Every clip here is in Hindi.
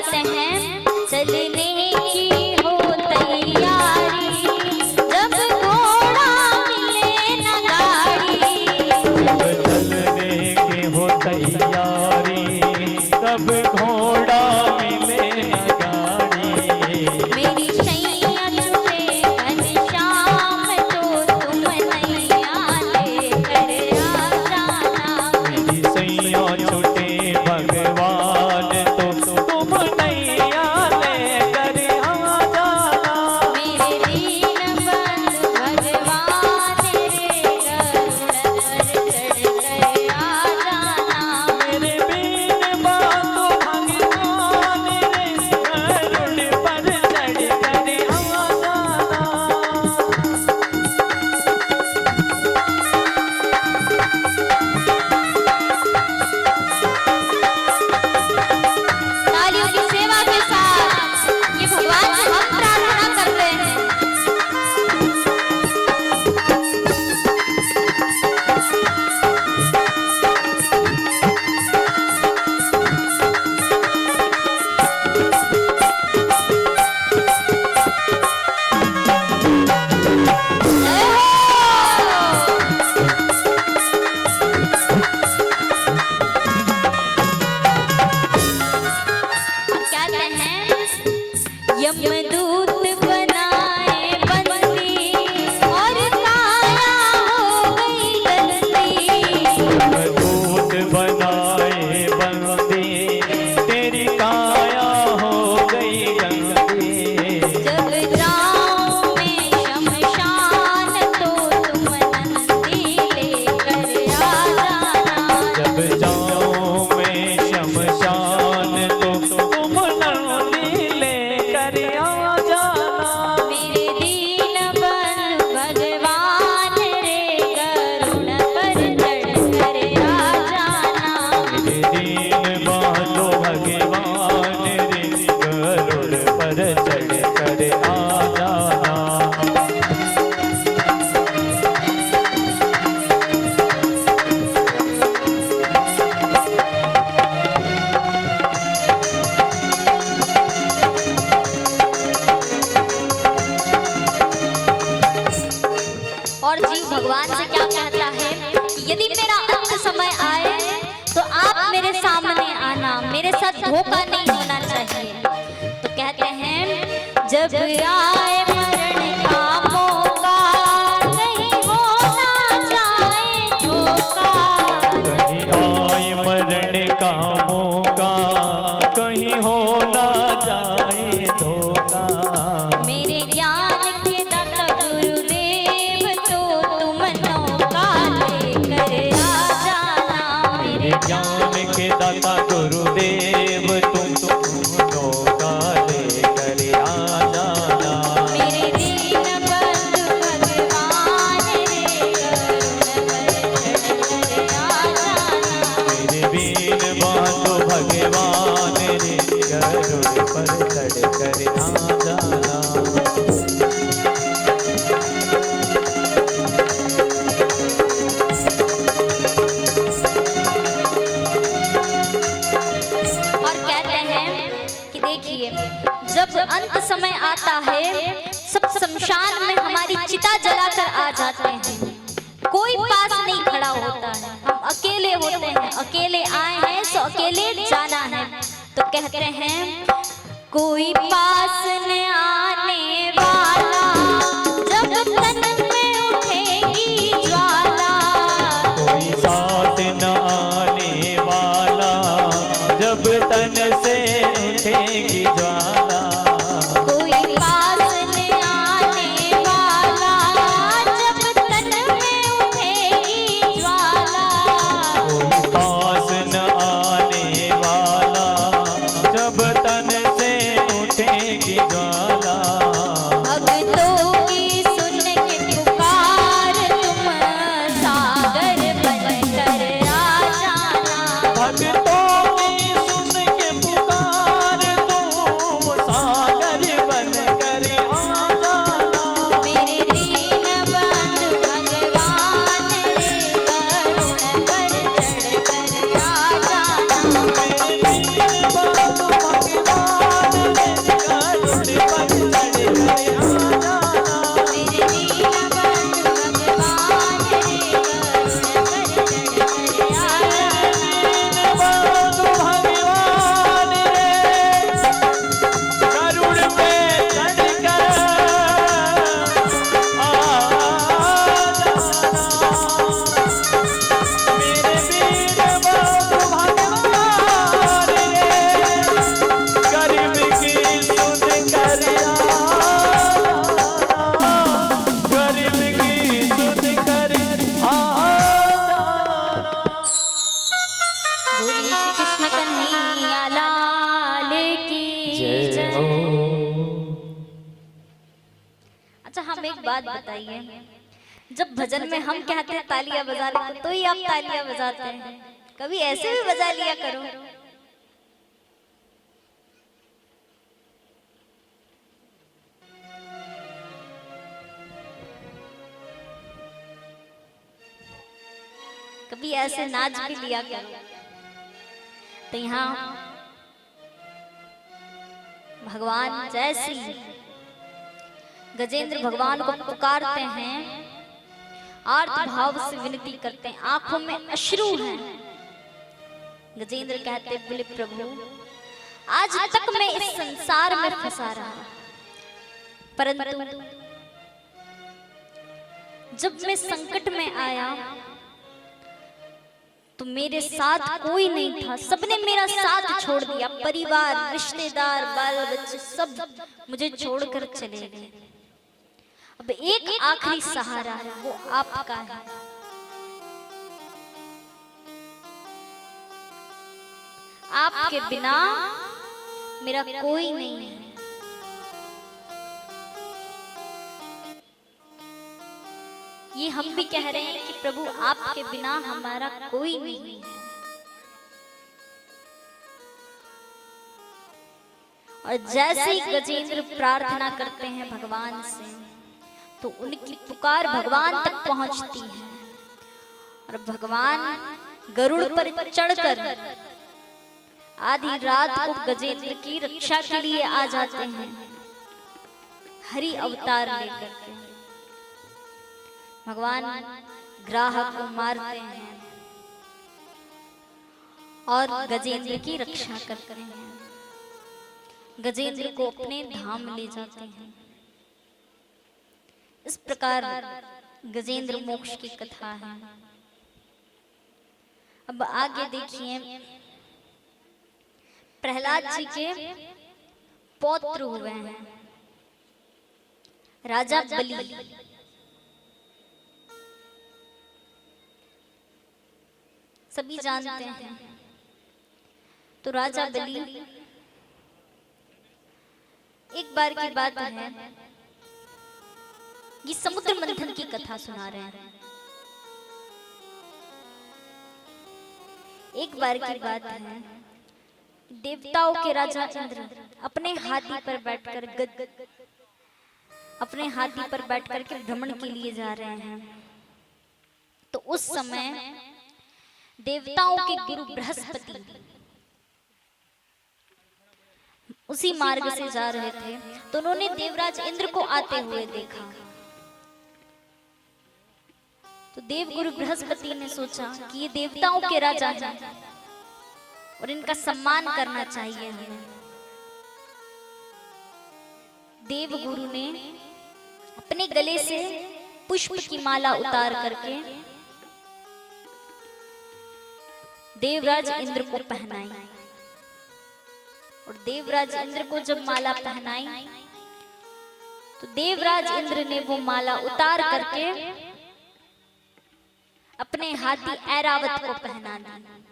कहते हैं चलने की हो तैयारी, जब घोड़ा मिले न गाड़ी। चलने की हो तैयारी, तब घोड़ा मिले न गाड़ी। मेरी शैया छूटे घनश्याम, तो तुम नैया लेकर आ जाना। मेरी सैया छूटे भगवान, तो तुम नैया लेकर आ जाना। मेरे दीन बंधु भगवान रे, गरुड़ पर चढ़कर आ जाना। मेरे बीन बातो भगवान रे, गरुड़ पर चढ़कर आ जाना। तालियों की सेवा के साथ ये भगवान से हम प्रार्थना करते हैं। जय हो। कहते हैं यमदूत बनाए बंदी, और काया हो गई गंदी। दूत बनाए बंदी, तेरी काया हो गई गंदी। जब जाऊं मैं शमशान, तो तुम नंदी लेकर आ जाना। जब जाऊं मैं शमशान, तो तुम नंदी लेकर आ जाना। मेरे दीन बंधु भगवान रे, गरुड़ पर चढ़कर आ जाना। मेरे दीन बालो भगवान रे, गरुड़ पर चढ़कर आ जाना। और जीव भगवान से क्या कहता है कि यदि मेरा अंत समय आए, तो आप मेरे सामने आना, मेरे साथ धोखा नहीं होना चाहिए। तो कहते हैं जब आए मरण का मौका, नहीं होना जाए धोखा। कहीं आए मरण का मौका, कहीं हो ना जाए धोखा। मेरे ज्ञान के दाता गुरुदेव, तो तुम नौका लेकर आ जाना। मेरे ज्ञान के दाता गुरुदेव, तुम नौका लेकर आ जाना। मेरे दीन बंधु भगवान रे, गरुड़ पर चढ़कर आ जाना। मेरे बीन बातो भगवान रे, गरुड़ पर चढ़कर आ जाना। और कहते हैं कि देखिए जब अंत समय आता है, सब शमशान में हमारी चिता जलाकर आ जाते हैं। कोई पास नहीं खड़ा होता है, हम अकेले होते हैं, अकेले आए हैं तो अकेले जाना है। तो कहते हैं कोई पास न आने वाला, जब तन में उठेगी ज्वाला। कोई साथ न आने वाला, जब तन से उठेगी ज्वाला। कोई पास न आने वाला, जब तन में उठेगी ज्वाला। कोई पास न आने वाला, जब तन से उठेगी ज्वाला। भक्तों की सुन के पुकार, तुम सागर बनकर आ जाना। भक्तों की सुन के पुकार, तुम जय हो। अच्छा हम एक बात बताइए, जब भजन में हम कहते हैं तालियां बजाने को, तो ही आप तालियां बजाते हैं, कभी ऐसे भी बजा लिया करो। कभी ऐसे नाच भी लिया करो। तो यहाँ भगवान जैसे गजेंद्र भगवान को पुकारते हैं, आर्त भाव से विनती करते हैं, आंखों में अश्रु हैं। गजेंद्र कहते बोले प्रभु आज तक मैं इस संसार में फंसा रहा, परंतु जब मैं संकट में आया तो मेरे साथ कोई नहीं था, सबने मेरा साथ छोड़ दिया, परिवार रिश्तेदार बाल बच्चे सब मुझे छोड़कर चले गए। अब एक आखिरी सहारा है, वो आपका है। आपके बिना मेरा कोई नहीं है। ये हम भी कह रहे हैं कि प्रभु आपके बिना हमारा कोई नहीं है। और जैसे ही गजेंद्र प्रार्थना करते हैं भगवान से, तो उनकी पुकार भगवान तक पहुंचती है और भगवान गरुड़ पर चढ़कर आधी रात को गजेंद्र की रक्षा के लिए आ जाते हैं, हरि अवतार लेकर के। भगवान ग्राहक को मारते हैं और गजेंद्र की रक्षा करते हैं, गजेंद्र को अपने धाम ले जाते हैं। इस प्रकार गजेंद्र मोक्ष की कथा है। अब आगे देखिए, प्रहलाद जी के पौत्र हुए हैं राजा बलि। सभी जानते हैं। तो राजा बलि, एक बार की बात है, ये समुद्र मंथन की कथा सुना रहे हैं। एक बार की बात है, देवताओं के राजा इंद्र अपने हाथी पर बैठकर के भ्रमण के लिए जा रहे हैं। तो उस समय देवताओं के गुरु बृहस्पति उसी मार्ग से जा रहे थे, तो उन्होंने देवराज इंद्र को आते हुए देखा। तो देवगुरु बृहस्पति ने सोचा कि ये देवताओं के राजा हैं और इनका सम्मान करना चाहिए हमें। देवगुरु ने अपने गले से पुष्प की माला उतार करके देवराज इंद्र को पहनाई। और देवराज इंद्र को जब माला पहनाई, तो देवराज इंद्र ने वो माला उतार करके अपने हाथी ऐरावत को पहना दी।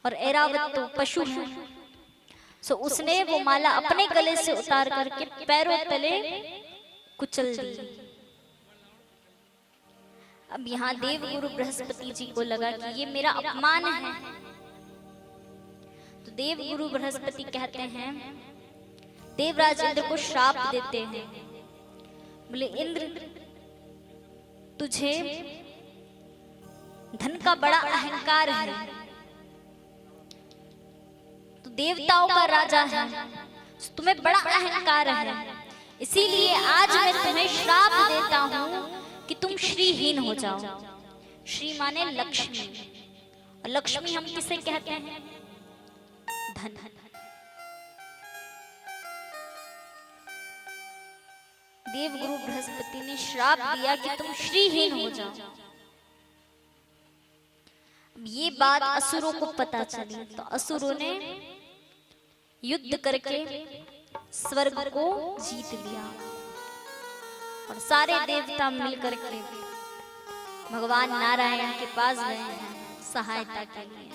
और ऐरावत तो पशु है, सो उसने वो माला अपने गले से उतार करके पैरों तले कुचल दी। अब यहाँ देवगुरु बृहस्पति जी को लगा कि ये मेरा अपमान है। तो देवगुरु बृहस्पति कहते हैं, देवराज इंद्र को श्राप देते हैं, बोले इंद्र तुझे धन का बड़ा अहंकार है, तो देवताओं का राजा है, तुम्हें बड़ा अहंकार है, इसीलिए आज मैं तुम्हें श्राप देता हूं कि तुम श्रीहीन हो जाओ। श्री माने लक्ष्मी, और लक्ष्मी हम किसे कहते हैं? धन। देवगुरु बृहस्पति ने श्राप दिया कि तुम श्रीहीन हो जाओ। ये बात असुरों को पता चली, तो असुरों ने युद्ध करके स्वर्ग को जीत लिया और सारे देवता मिलकर के भगवान नारायण के पास गए हैं सहायता के लिए।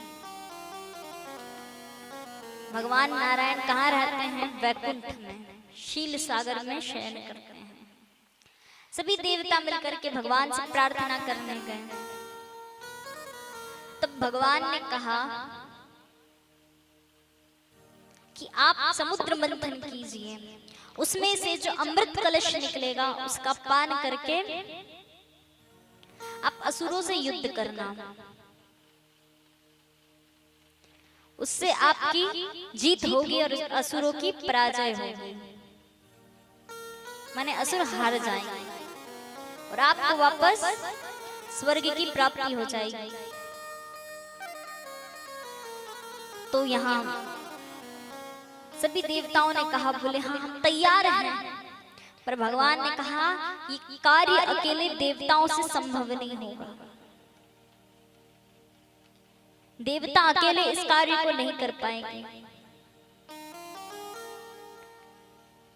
भगवान नारायण कहाँ रहते हैं? वैकुंठ में, शील सागर में शयन करते हैं। सभी देवता मिलकर के भगवान से प्रार्थना करने गए। तब भगवान ने कहा कि आप समुद्र मंथन कीजिए, उसमें से जो अमृत कलश निकलेगा उसका पान करके आप असुरों से युद्ध करना, उससे आपकी जीत होगी और असुरों की पराजय होगी, माने असुर हार जाएंगे और आपको वापस स्वर्ग की प्राप्ति हो जाएगी। तो यहाँ सभी देवताओं ने कहा, बोले हाँ हम तैयार हैं, पर भगवान ने कहा ये कार्य अकेले देवताओं से संभव नहीं होगा, देवता अकेले इस कार्य को नहीं कर पाएंगे।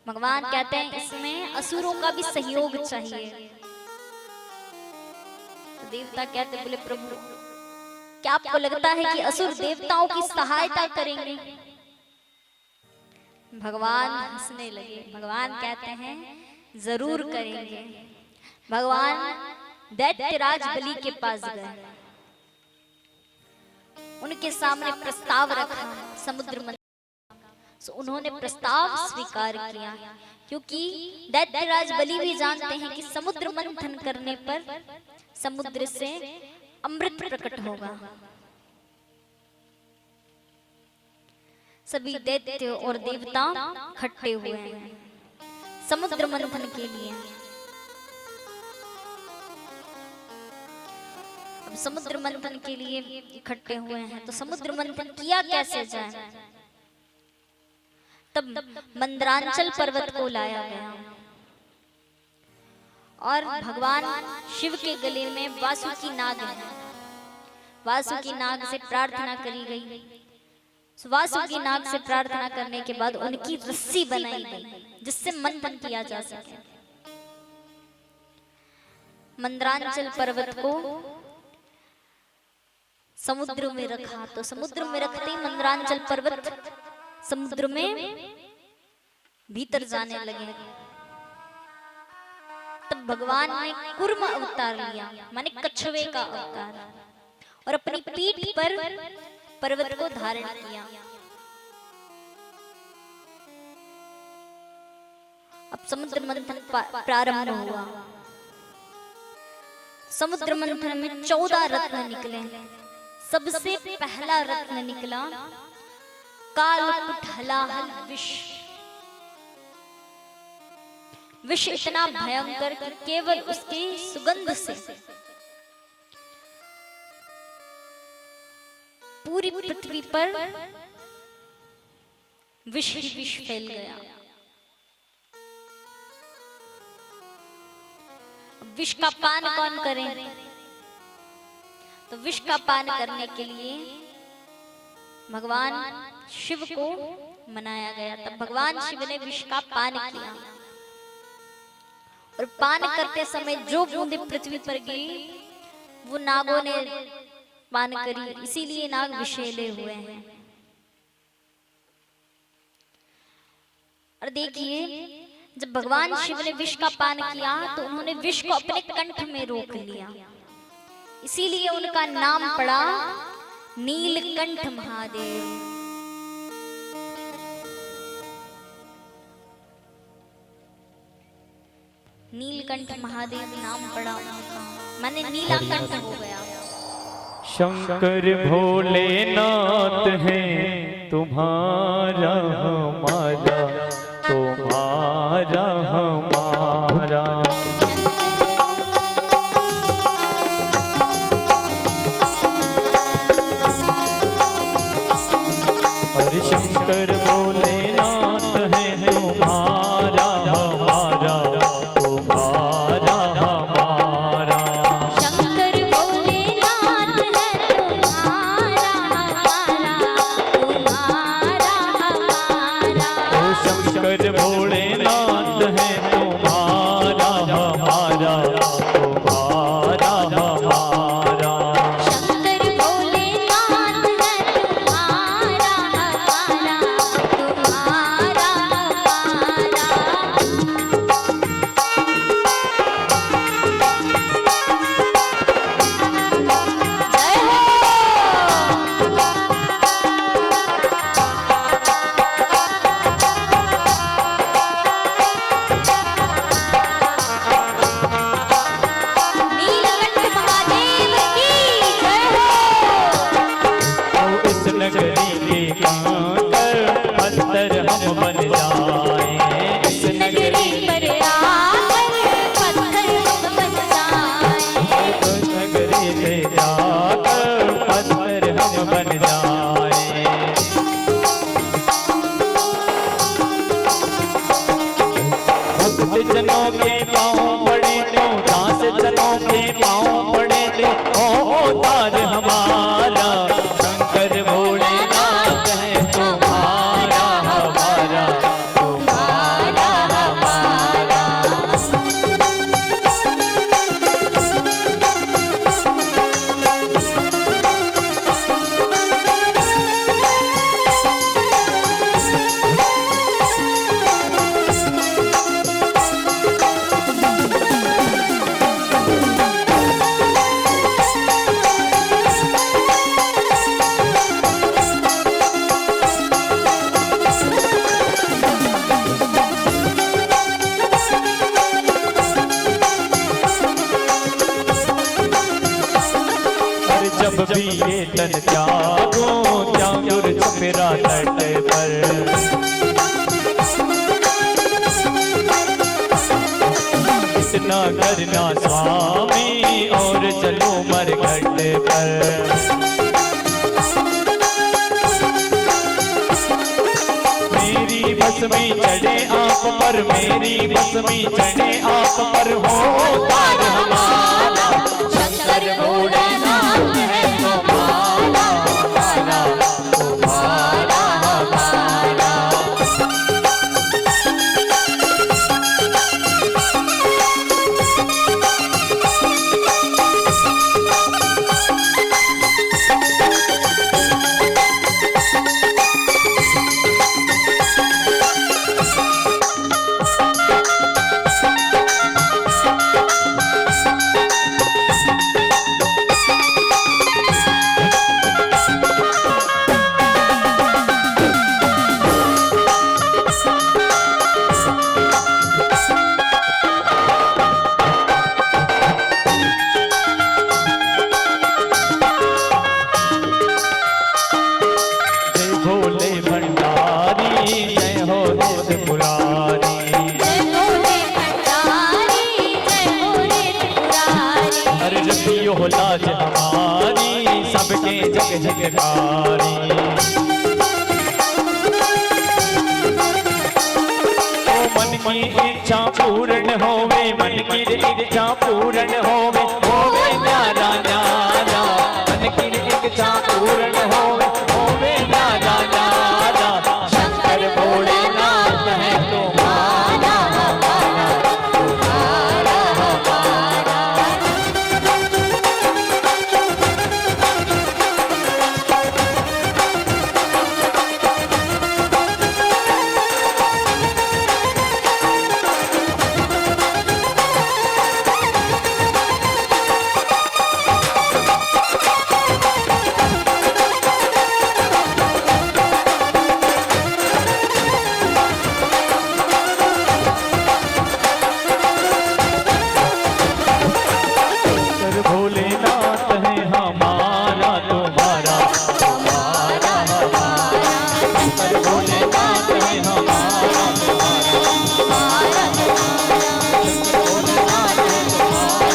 भगवान कहते हैं इसमें असुरों का भी सहयोग चाहिए। तो देवता कहते, बोले प्रभु क्या आपको लगता है कि असुर देवताओं की सहायता करेंगे? भगवान हंसने लगे। भगवान कहते हैं जरूर करेंगे। भगवान दैत्यराज बलि के पास गए, उनके सामने प्रस्ताव रखा समुद्र मंथन। उन्होंने प्रस्ताव स्वीकार किया, क्योंकि दैत्यराज बलि भी जानते हैं कि समुद्र मंथन करने पर समुद्र से अमृत प्रकट होगा। सभी दैत्य और देवता इकट्ठे हुए हैं समुद्र मंथन के लिए। अब समुद्र मंथन के लिए इकट्ठे हुए हैं, तो समुद्र मंथन किया कैसे जाए? तब मंदरांचल पर्वत को लाया गया और भगवान शिव के गले में वासुकी नाग है। वासुकी नाग से प्रार्थना करी गई। वासुकी नाग से प्रार्थना करने के बाद उनकी रस्सी बनाई गई जिससे मंथन किया जा सके। मंदरांचल पर्वत को समुद्र में रखा, तो समुद्र में रखते ही मंदरांचल पर्वत समुद्र में भीतर जाने लगे। तब भगवान ने कूर्म अवतार लिया, माने कछुए का अवतार, और अपनी पीठ पर पर्वत को धारण किया। अब समुद्र मंथन प्रारंभ हुआ। समुद्र मंथन में 14 रत्न निकले। सबसे पहला रत्न निकला कालकुटहलाहल विष। विष इतना भयंकर कि केवल उसकी सुगंध से पूरी पृथ्वी पर विष ही विष फैल गया। विष का पान कौन करे? तो विष का पान करने के लिए भगवान शिव को मनाया गया। तब भगवान शिव ने विष का पान किया और पान करते समय जो बूंदें पृथ्वी पर गिरी वो नागों ने पान करी, इसीलिए नाग विषैले हुए हैं। और देखिए जब भगवान शिव ने विष का पान किया तो उन्होंने विष को अपने कंठ में रोक लिया, इसीलिए उनका नाम पड़ा नीलकंठ महादेव। नीलकंठ महादेव नाम पड़ा उनका, माने नीलाकंठ हो गया। शंकर भोलेनाथ हैं तुम्हारा हमारा, तुम्हारा हमारा। हरे शंकर भोलेनाथ हैं तुम्हारा हमारा, तुम्हारा हमारा। शंकर भोलेनाथ है तुम्हारा हमारा, तुम्हारा हमारा। ओ शंकर भोलेनाथ हैं तुम्हारा हमारा, तुम्हारा हमारा। शंकर भोलेनाथ है तुम्हारा हमारा, जनों के पाँव पड़े तो दास जनों के पाँव पड़े तो अवतार हमारा शंकर भोलेनाथ है तुम्हारा हमारा तुम्हारा हमारा। जब भी ये तन त्यागो त्यागुर छपेरा तट पर इतना करना स्वामी और चलो मरघट पर। मेरी बस में चढ़े आप पर मेरी बस में चढ़े आप पर हो तार हमारा शंकर भोलेनाथ है तुम्हारा हमारा तुम्हारा हमारा। लाज हमारी सबके जग जगकारी ओ मन की इच्छा पूर्ण होवे मन की इच्छा पूर्ण होवे होवे न्यारा न्यारा मन की इच्छा पूर्ण होवे होवे न्यारा न्यारा शंकर भोलेनाथ है तुम्हारा हमारा तुम्हारा हमारा। भोलेनाथ है हमारा तुम्हारा तुम्हारा हमारा शंकर भोलेनाथ है हमारा तुम्हारा भोलेनाथ है तुम्हारा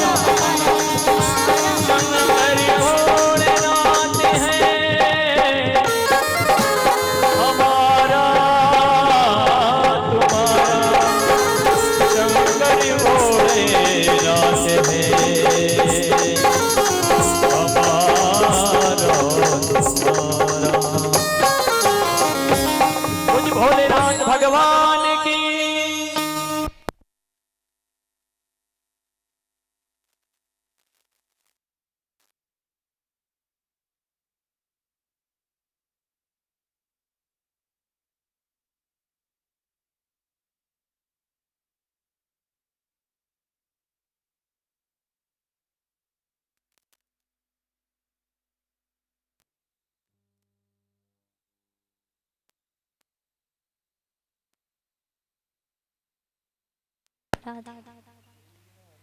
शंकर भोलेनाथ है हमारा तुम्हारा शंकर भोलेनाथ है भोलेनाथ भगवान की।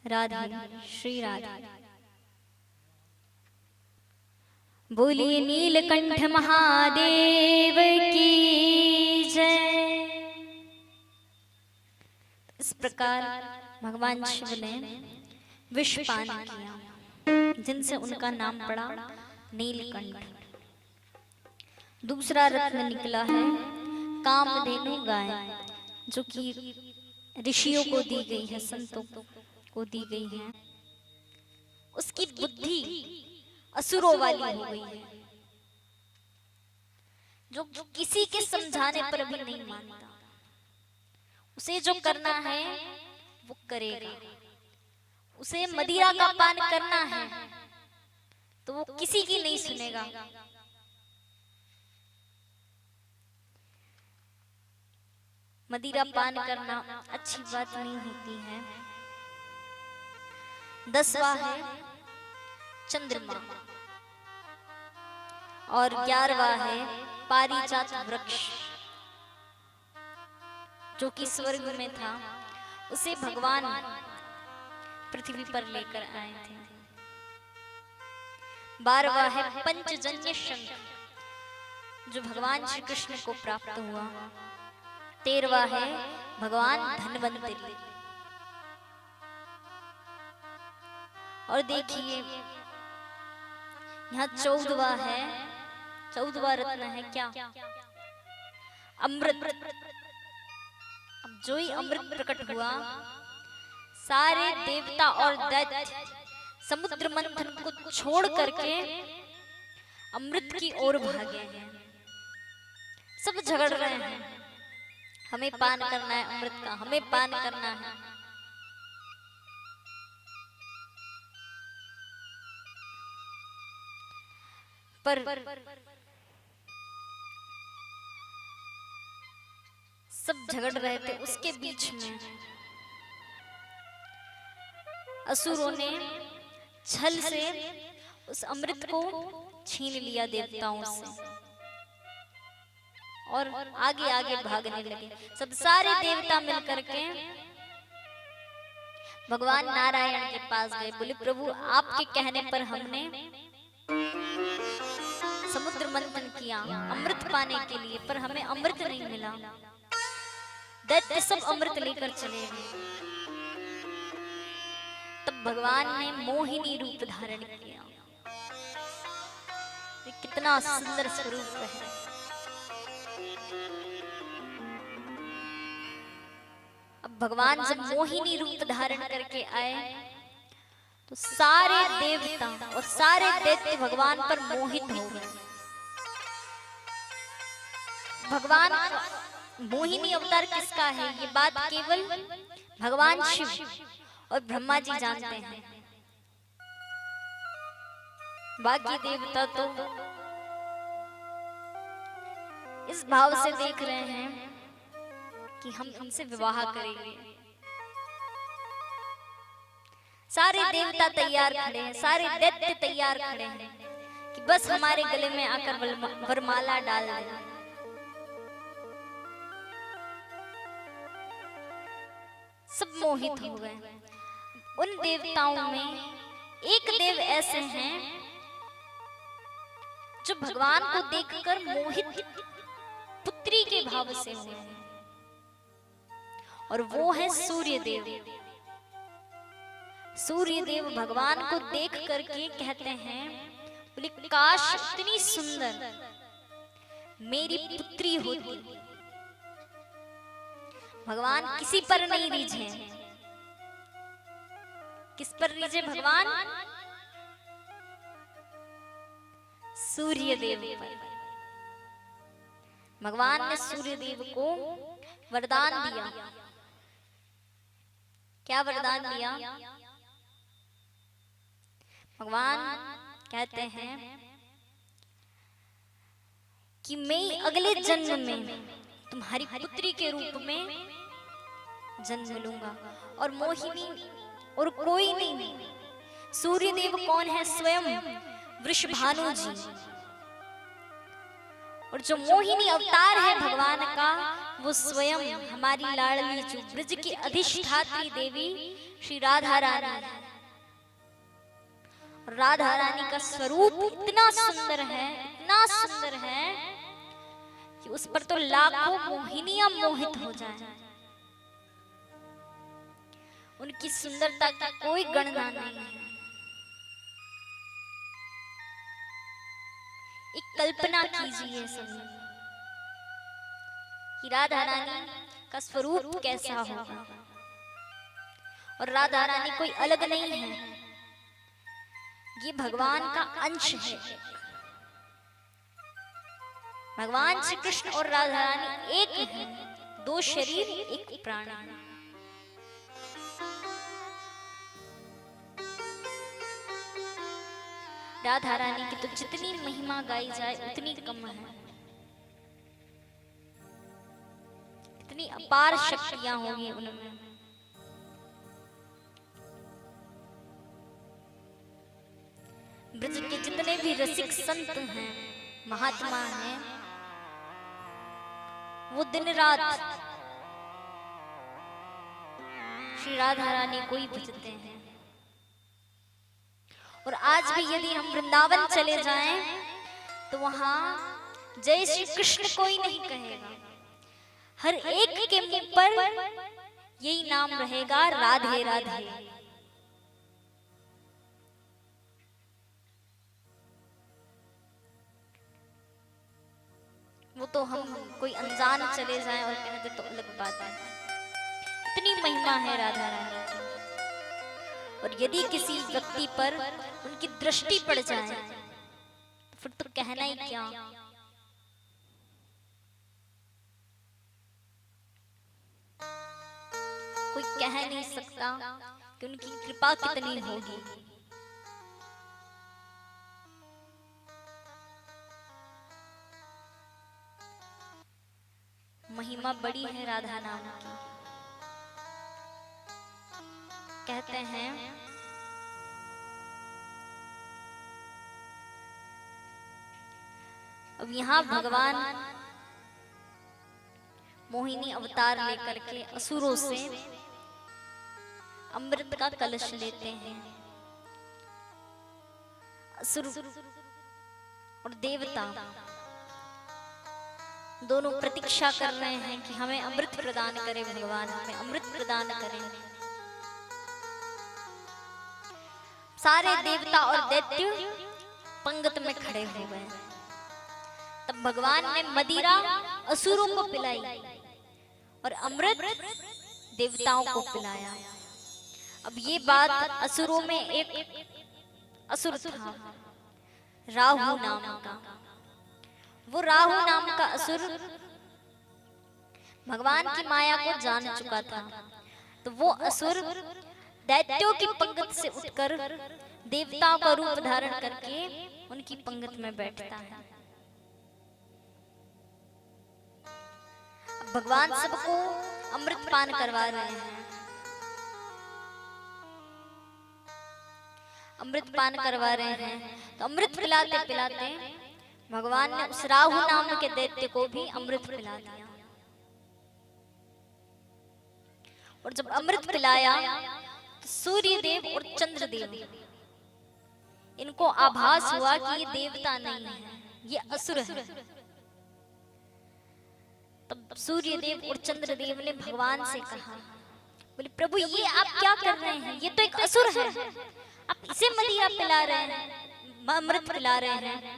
राधा श्री राधा बोलिए नीलकंठ महादेव की जय। इस प्रकार भगवान शिव ने विष पान किया जिनसे उनका नाम पड़ा नीलकंठ। दूसरा रत्न निकला है कामधेनु गाय जो कि ऋषियों को दी गई है, संतों को दी गई है, उसकी बुद्धि असुरों वाली हो गई है, जो किसी के समझाने पर भी नहीं मानता। उसे जो करना है वो करेगा। उसे मदिरा का पान करना है तो वो किसी की नहीं सुनेगा। मदिरा पान करना अच्छी बात नहीं होती है। 10वां है चंद्रमा और 11वां है पारिजात वृक्ष, जो कि स्वर्ग में था, उसे भगवान पृथ्वी पर लेकर आए थे। 12वां है पंचजन्य शंख, जो भगवान श्री कृष्ण को प्राप्त हुआ। 13वां है भगवान धन्वंतरी। और देखिए यहाँ 14वां है, 14वां रत्न है क्या? अमृत। अब जो ही अमृत प्रकट हुआ, सारे देवता और दैत्य समुद्र मंथन को छोड़ करके अमृत की ओर भागे हैं। सब झगड़ रहे हैं, हमें पान करना है अमृत का, हमें पान करना है। पर सब झगड़ रहे थे, उसके बीच में असुरों ने छल से उस अमृत को छीन लिया देवताओं से और आगे आगे भागने लगे। सब सारे देवता मिलकर के भगवान नारायण के पास गए, बोले प्रभु आपके कहने पर हमने समुद्र मंथन किया अमृत पाने के लिए, पर हमें अमृत नहीं मिला। दैत्य सब अमृत लेकर चले गए। तब भगवान ने मोहिनी रूप धारण किया। कितना सुंदर स्वरूप है। अब भगवान जब मोहिनी रूप धारण करके आए तो सारे देवता और सारे दैत्य भगवान पर मोहित हो गए। भगवान मोहिनी अवतार किसका है, ये बात केवल भगवान शिव और ब्रह्मा जी जानते हैं। बाकी देवता तो इस भाव से देख रहे हैं कि हम इनसे विवाह करेंगे। सारे देवता तैयार खड़े हैं, सारे दैत्य तैयार खड़े हैं कि बस हमारे गले में आकर वरमाला डाल दें। सब मोहित हो गए। उन देवताओं में एक देव ऐसे हैं जो भगवान को देखकर मोहित पुत्री के भाव से हुए हैं, और वो है सूर्य देव। सूर्य देव भगवान को देख करके कहते हैं, बोले काश इतनी सुंदर मेरी पुत्री होती। भगवान किसी पर नहीं रीझे। किस पर रीझे भगवान? सूर्य देव पर। भगवान ने सूर्य देव को वरदान दिया। क्या वरदान दिया? भगवान कहते हैं कि मैं अगले जन्म में तुम्हारी पुत्री के रूप में जन्म लूंगा, और मोहिनी और कोई नहीं। सूर्य देव कौन है? स्वयं वृषभानु जी। और जो मोहिनी अवतार है भगवान का, वो स्वयं हमारी लाडली जो ब्रज की अधिष्ठात्री देवी श्री राधा रानी है। राधा रानी का स्वरूप इतना सुंदर है, इतना सुंदर है कि उस पर तो लाखों मोहिनियां मोहित हो जाए। उनकी सुंदरता का कोई गणना नहीं है। एक कल्पना कीजिए सभी कि राधा रानी का स्वरूप कैसा होगा। और राधा रानी कोई अलग नहीं है, ये भगवान का अंश है। भगवान श्री कृष्ण और राधा रानी एक हैं, दो शरीर एक प्राण है। राधा रानी की तो जितनी महिमा गाई जाए उतनी कम है। इतनी अपार शक्तियां होंगी उनमें। ब्रज के जितने भी रसिक संत हैं, महात्मा हैं, वो दिन रात श्री राधा रानी को ही भजते हैं। और आज भी यदि हम वृंदावन चले जाएं तो वहां जय श्री कृष्ण कोई नहीं कहेगा, हर एक के मुंह पर यही नाम रहेगा, राधे राधे। वो तो हम कोई अनजान चले जाएं और कह दे तो अलग बात है। इतनी महिमा है राधा रानी की। और यदि किसी व्यक्ति पर उनकी दृष्टि पड़ जाए तो फिर तो कहना ही क्या। कोई कह नहीं सकता कि उनकी कृपा कितनी होगी। महिमा बड़ी है राधा नाम की। कहते हैं अब यहाँ भगवान मोहिनी अवतार लेकर के असुरों से अमृत का कलश लेते हैं। असुर और देवता दोनों प्रतीक्षा कर रहे हैं कि हमें अमृत प्रदान करें भगवान, हमें अमृत प्रदान करें। सारे देवता और दैत्य पंगत में खड़े हो गए। तब भगवान ने मदिरा असुरों को पिलाई और अमृत देवताओं को पिलाया। अब ये बात असुरों में एक असुर था राहु नाम का। वो राहु नाम का असुर भगवान की माया को जान चुका था। तो वो असुर दैत्यों की पंगत से उठकर देवताओं का रूप धारण करके उनकी पंगत में बैठता है। भगवान सबको अमृत पान करवा रहे हैं। अमृत पान करवा रहे हैं तो अमृत पिलाते पिलाते भगवान ने उस राहु नाम के दैत्य को भी अमृत पिला दिया। और जब अमृत पिलाया तो सूर्य देव और चंद्र देव इनको आभास हुआ कि ये देवता नहीं है, ये असुर है। तब सूर्य देव और चंद्र देव ने भगवान से कहा, बोले प्रभु ये आप क्या कर रहे हैं? ये तो एक असुर है, आप इसे मदिरा पिला रहे हैं, अमृत पिला रहे हैं।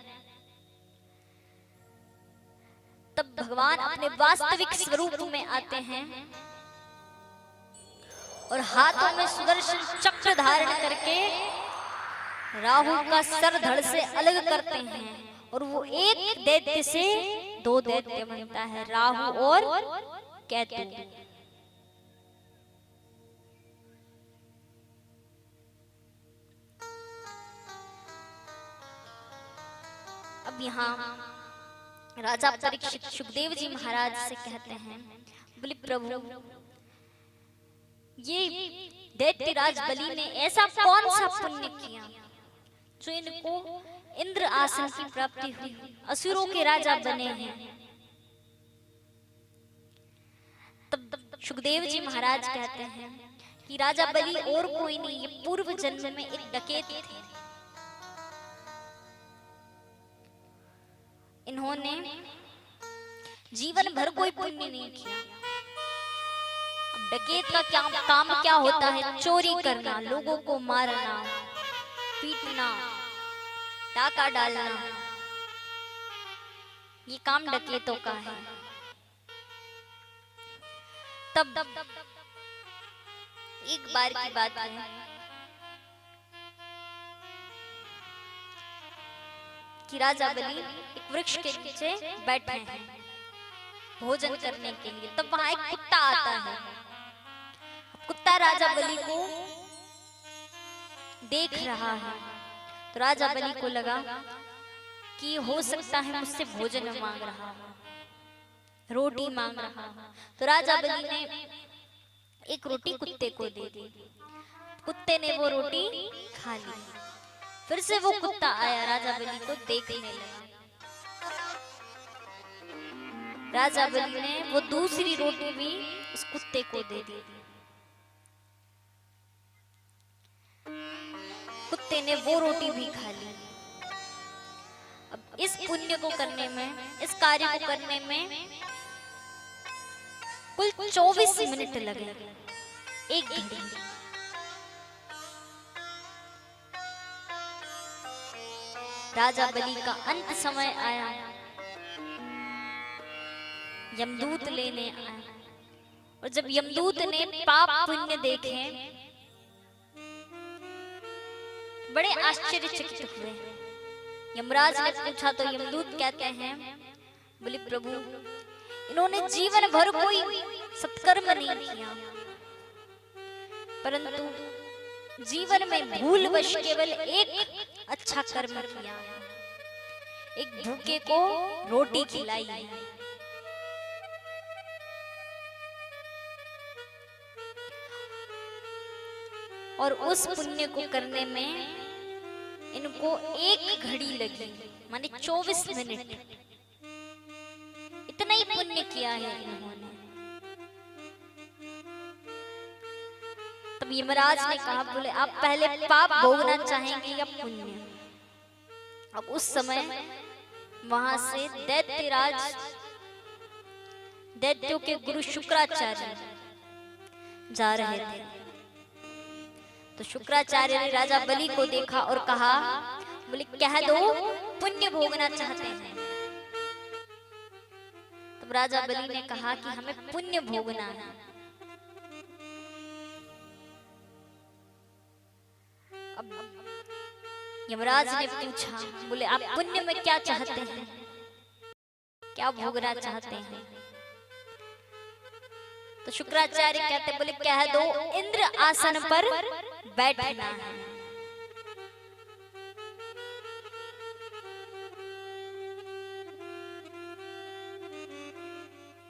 तब भगवान अपने वास्तविक स्वरूप में आते हैं और हाथों में सुदर्शन चक्र धारण करके राहु का सर धड़ से अलग करते हैं और वो एक दैत्य से दो दैत्य बनता है, राहु और केतु। अब यहाँ राजा परीक्षित सुखदेव जी महाराज से कहते हैं, बोले प्रभु ये दैत्यराज बलि ने ऐसा कौन सा पुण्य किया जो इनको इंद्र आसन की प्राप्ति हुई, असुरों के राजा बने हैं। तब सुखदेव जी महाराज कहते हैं कि राजा बलि और कोई नहीं, ये पूर्व जन्म में एक डकैत थे। इन्होंने जीवन भर कोई पुण्य नहीं किया। अब डकैत का क्या काम क्या होता है? चोरी करना, लोगों को मारना, पीटना, डाका डालना, ये काम डकैतों का है। तब एक बार की बात है, कि राजा बलि एक वृक्ष के नीचे बैठे हैं भोजन करने के लिए। तब वहां एक कुत्ता आता है। कुत्ता राजा बलि को देख रहा है, तो राजा बलि को लगा कि हो सकता है मुझसे भोजन मांग रहा हो, रोटी मांग रहा हो। तो राजा बलि ने एक रोटी कुत्ते को दे दी। कुत्ते ने वो रोटी खा ली। फिर से वो कुत्ता आया, राजा बलि को देखने लगा। राजा बलि ने वो दूसरी रोटी भी उस कुत्ते को दे दी। कुत्ते ने वो रोटी भी खा ली। अब इस पुण्य को करने में, इस कार्य को करने में कुल 24 मिनट लगे, एक घड़ी। राजा बलि का अंत समय आया, यमदूत लेने आया। और जब यमदूत ने पाप पुण्य देखे, बड़े आश्चर्यचकित हुए। यमराज ने पूछा तो यमदूत कहते हैं, बोले प्रभु, इन्होंने जीवन भर कोई सत्कर्म नहीं किया, परंतु जीवन में भूलवश केवल एक अच्छा कर्म किया है। एक भूखे को रोटी खिलाई है। और उस पुण्य को करने में इनको एक घड़ी लगी, माने 24 मिनट। इतना ही पुण्य किया है इन्होंने। तब यमराज ने कहा, बोले आप पहले पाप भोगना चाहेंगे या पुण्य? अब उस समय वहां से दैत्यराज, दैत्यों के गुरु शुक्राचार्य जा रहे थे। तो शुक्राचार्य ने राजा बलि को देखा और कहा, बोले कह दो पुण्य भोगना चाहते हैं। तब राजा बलि ने कहा कि हमें पुण्य भोगना है। अब यमराज ने पूछा, बोले आप पुण्य में क्या चाहते हैं, क्या भोगना चाहते हैं? तो शुक्राचार्य कहते, बोले कह दो इंद्र आसन पर बैठना है।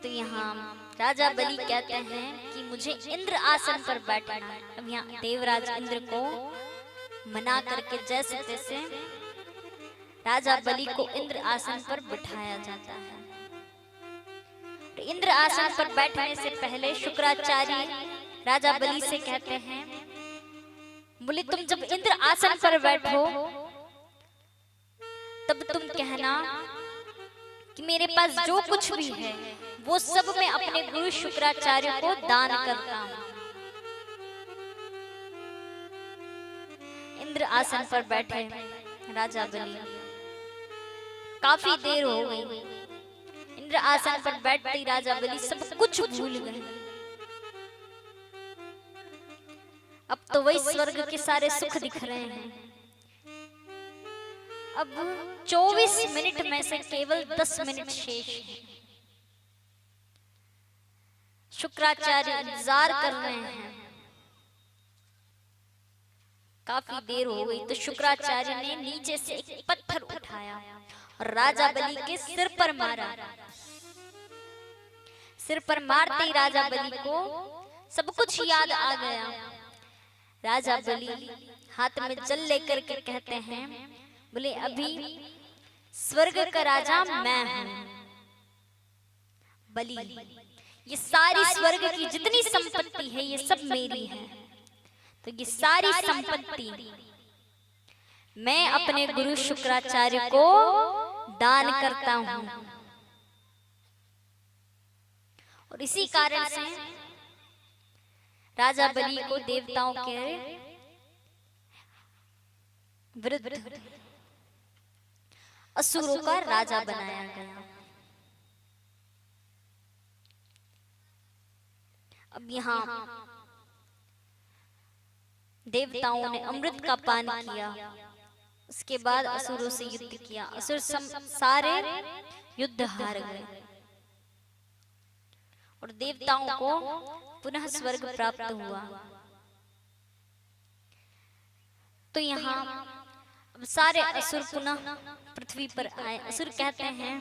तो यहाँ राजा बलि कहते हैं कि मुझे इंद्र आसन पर बैठना है। अब यहाँ देवराज इंद्र को मना करके जैसे तैसे राजा बलि को इंद्र आसन पर बिठाया जाता है। तो इंद्र आसन पर बैठने से पहले शुक्राचार्य राजा बलि से कहते हैं, बोले तुम जब इंद्र आसन पर बैठो तब तुम कहना कि मेरे पास जो कुछ भी है वो सब मैं अपने गुरु शुक्राचार्य को दान करता हूँ। इंद्र आसन पर बैठे राजा बलि, काफी देर हो गई। इंद्र आसन पर बैठते ही राजा बलि सब कुछ भूल गए। अब तो वही स्वर्ग के सारे सुख दिख रहे हैं। अब 24 मिनट में से केवल 10 मिनट शेष है। शुक्राचार्य इंतजार कर रहे हैं। काफी देर हो गई तो शुक्राचार्य ने नीचे से एक पत्थर उठाया और राजा बलि के सिर पर मारा। सिर पर मारते ही राजा बलि को सब कुछ याद आ गया। राजा बलि हाथ में जल लेकर के कहते हैं, बोले अभी स्वर्ग का राजा मैं हूं बलि, ये सारी स्वर्ग की जितनी संपत्ति है ये सब मेरी है। तो ये सारी संपत्ति मैं अपने गुरु शुक्राचार्य को दान करता हूं। और इसी कारण से राजा बलि को देवताओं के विरुद्ध असुरों का राजा बनाया गया। अब यहाँ देवताओं ने अमृत का पान किया। उसके बाद असुरों से युद्ध किया। असुर सारे युद्ध हार गए और देवताओं को पुनः स्वर्ग प्राप्त हुआ। तो यहाँ अब सारे असुर पुनः पृथ्वी पर आए। असुर कहते हैं,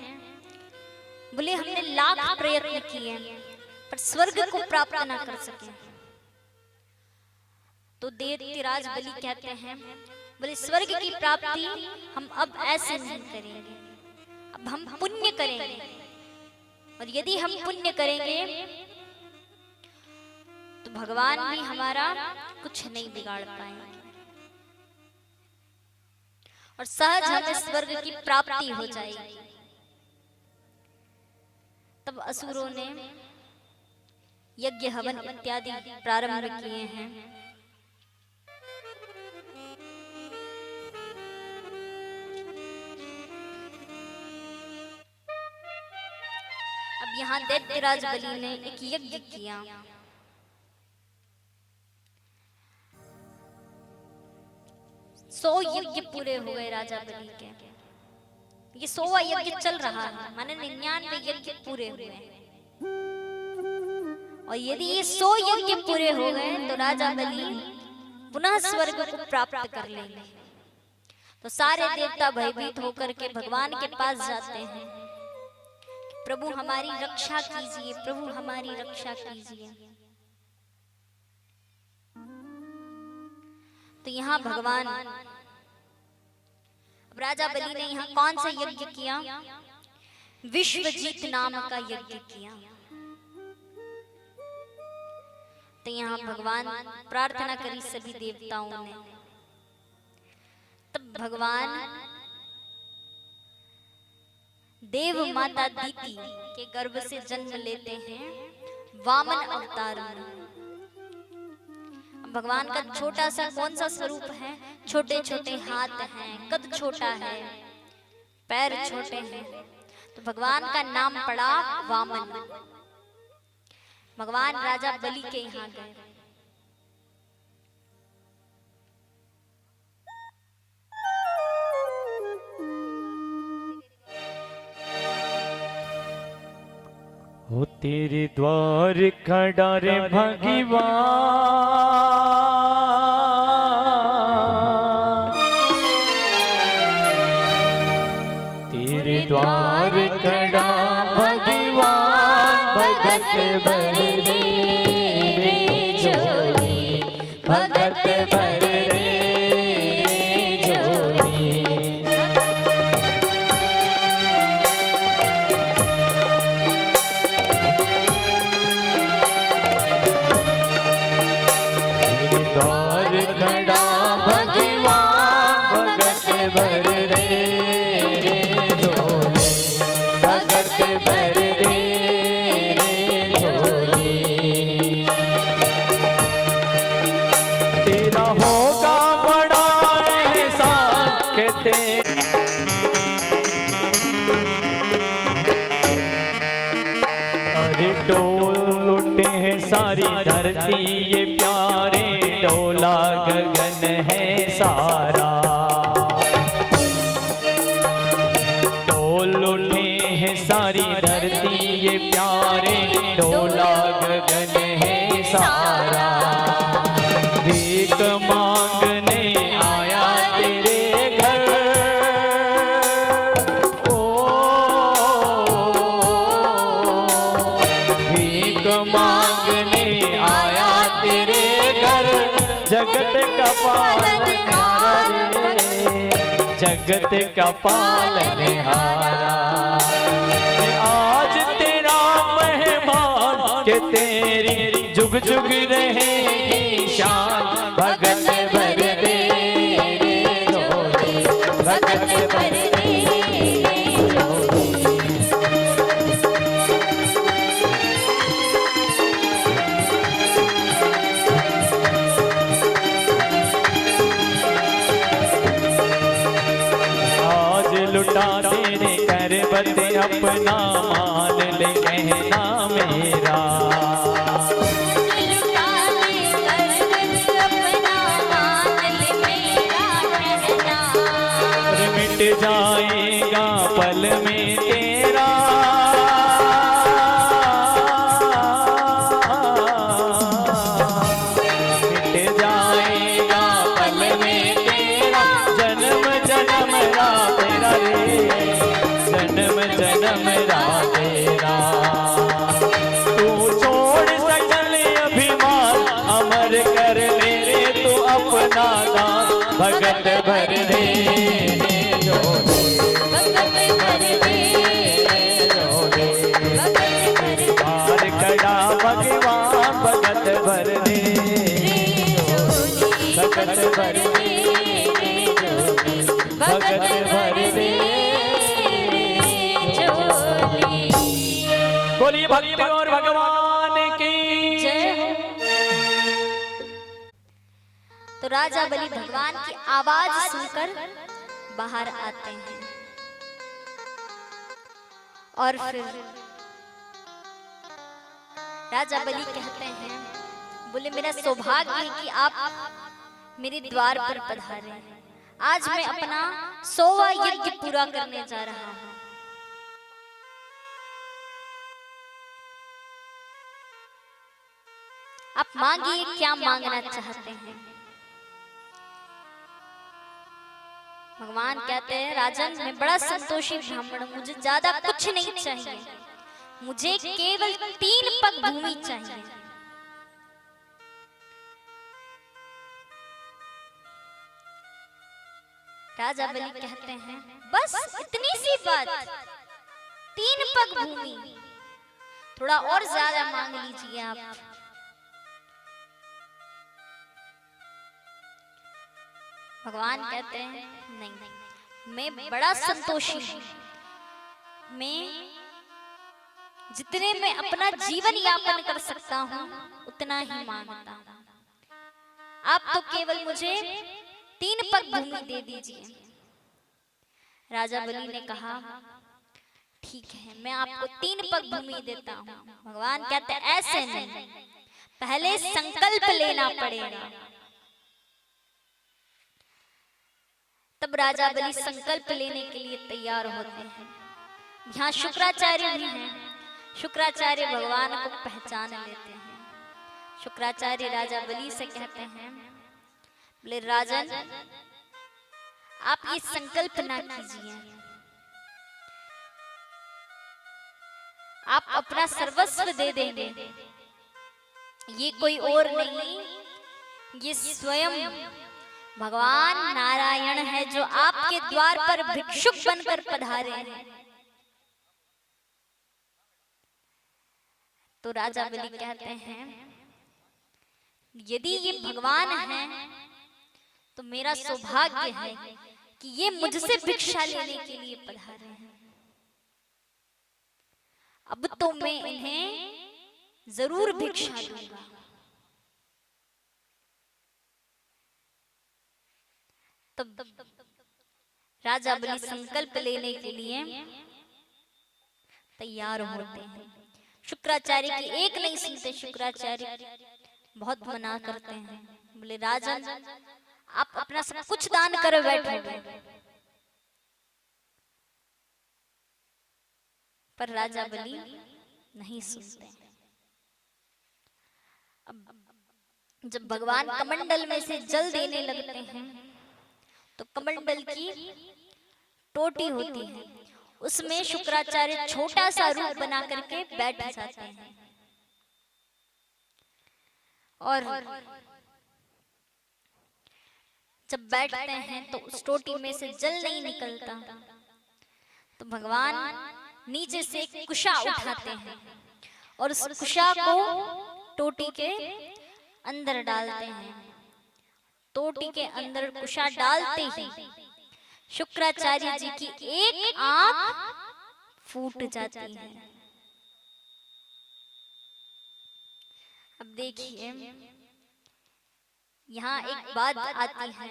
बोले हमने लाख प्रयत्न किए पर स्वर्ग को प्राप्त न कर सके। तो दैत्यराज बलि कहते हैं, बोले स्वर्ग की प्राप्ति हम अब ऐसे नहीं करेंगे, अब हम पुण्य करेंगे, और यदि हम पुण्य करेंगे तो भगवान भी हमारा कुछ नहीं बिगाड़ पाएंगे और सहज हमें स्वर्ग की प्राप्ति हो जाएगी। तब असुरों ने यज्ञ हवन इत्यादि प्रारंभ किए हैं। अब यहाँ दैत्यराज बलि ने एक यज्ञ किया। सौ यज्ञ पूरे हुए राजा बलि के। ये 100वां यज्ञ चल रहा है, माने 99 यज्ञ पूरे हुए। और यदि ये 100 यज्ञ पूरे हो गए तो राजा बलि पुनः स्वर्ग को प्राप्त कर लेंगे। तो सारे देवता भयभीत होकर के भगवान के पास जाते हैं, प्रभु हमारी रक्षा कीजिए, प्रभु हमारी रक्षा कीजिए। तो यहाँ भगवान, अब राजा बलि ने यहाँ कौन सा यज्ञ किया? विश्वजीत नाम का यज्ञ किया। तो यहाँ भगवान प्रार्थना करी सभी देवताओं ने। तब भगवान देव माता दीति के गर्भ से जन्म लेते हैं वामन अवतार में। भगवान का छोटा सा कौन सा स्वरूप है? छोटे छोटे हाथ हैं, कद छोटा है, पैर छोटे हैं। तो भगवान का नाम पड़ा वामन। भगवान राजा बलि के यहाँ गए। हो तेरे द्वार खड़ा रे भगवान, तेरे द्वार खड़ा भगवान, भगत भर रे झोली, भगत भर रे झोली। द्वार खड़ा भगवान, भगत भर रे झोली, भगत भर रे झोली। तेरा होगा बड़ा एहसान कहते, अरे डोल उठे हैं सारी धरती ये प्यारे, डोला गगन है सारा। डोल उठे हैं सारी धरती ये प्यारे, डोला गगन है सारा। भीख मांगने आया तेरे घर, ओ भीख मांगने आया तेरे घर, जगत का पालनहार रे, जगत का पालनहारा। आज तेरा मेहमान के तेरी जुग जुग रहेगी शान, भगत भर रे झोली, भगत भर रे झोली। लुटा तेरे कर बदे अपना मान ले कहना मेरा, लुटा दे कर बदे अपना भगत भर दे भगत भर दे पार कड़ा भगवान भगत भर दे भगत भर दे भगत भर दे बोलिए भक्ति और भगवान की जय हो। तो राजा बलि भगवान की आवाज सुनकर बाहर आते हैं और फिर राजा बलि कहते हैं, बोले मेरा सौभाग्य है कि आप मेरे द्वार पर पधारे। आज मैं अपना 100वां यज्ञ पूरा करने जा रहा हूं। आप मांगिए, क्या मांगना चाहते हैं। भगवान कहते हैं, राजन मैं बड़ा संतोषी ब्राह्मण हूं, मुझे ज्यादा कुछ नहीं चाहिए, मुझे केवल 3 पग भूमि चाहिए। राजा बलि कहते हैं, बस इतनी सी बात, 3 पग भूमि, थोड़ा और ज्यादा मांग लीजिए आप। भगवान कहते हैं, नहीं मैं बड़ा संतोषी हूं, मैं जितने में अपना जीवन यापन कर सकता हूं उतना ही मांगता हूं। आप तो केवल मुझे 3 पग भूमि दे दीजिए। राजा बलि ने कहा, ठीक है मैं आपको 3 पग भूमि देता हूं। भगवान कहते हैं, ऐसे नहीं, पहले संकल्प लेना पड़ेगा। तब राजा बलि संकल्प लेने के लिए तैयार होते हैं। यहाँ शुक्राचार्य भी हैं। शुक्राचार्य भगवान को पहचान लेते हैं। शुक्राचार्य राजा बलि से कहते हैं, बोले राजन आप ये संकल्प ना कीजिए, आप अपना सर्वस्व दे देंगे। ये कोई और नहीं, ये स्वयं भगवान नारायण है जो आपके द्वार पर भिक्षुक बनकर पधारे हैं। तो राजा बलि कहते हैं, यदि ये भगवान हैं तो मेरा सौभाग्य है कि ये मुझसे भिक्षा लेने के लिए पधारे हैं। अब तो मैं इन्हें जरूर भिक्षा दूंगा। तब राजा बलि संकल्प लेने के लिए तैयार होते हैं। शुक्राचार्य की एक नहीं सुनते, शुक्राचार्य बहुत मना करते हैं। बोले राजन आप अपना सब कुछ दान कर बैठोगे। पर राजा बलि नहीं सुनते। अब जब भगवान कमंडल में से जल देने लगते हैं तो कमंडल की टोटी होती है, उसमें शुक्राचार्य छोटा सा रूप बना करके बैठ जाते हैं। और जब बैठते हैं तो उस टोटी में से जल नहीं निकलता, तो भगवान नीचे से एक कुशा उठाते हैं और उस कुशा को टोटी के अंदर डालते हैं। टोटी के अंदर कुशा डालते ही शुक्राचार्य जी की एक आंख फूट जाती है। अब देखिए यहाँ एक बात आती है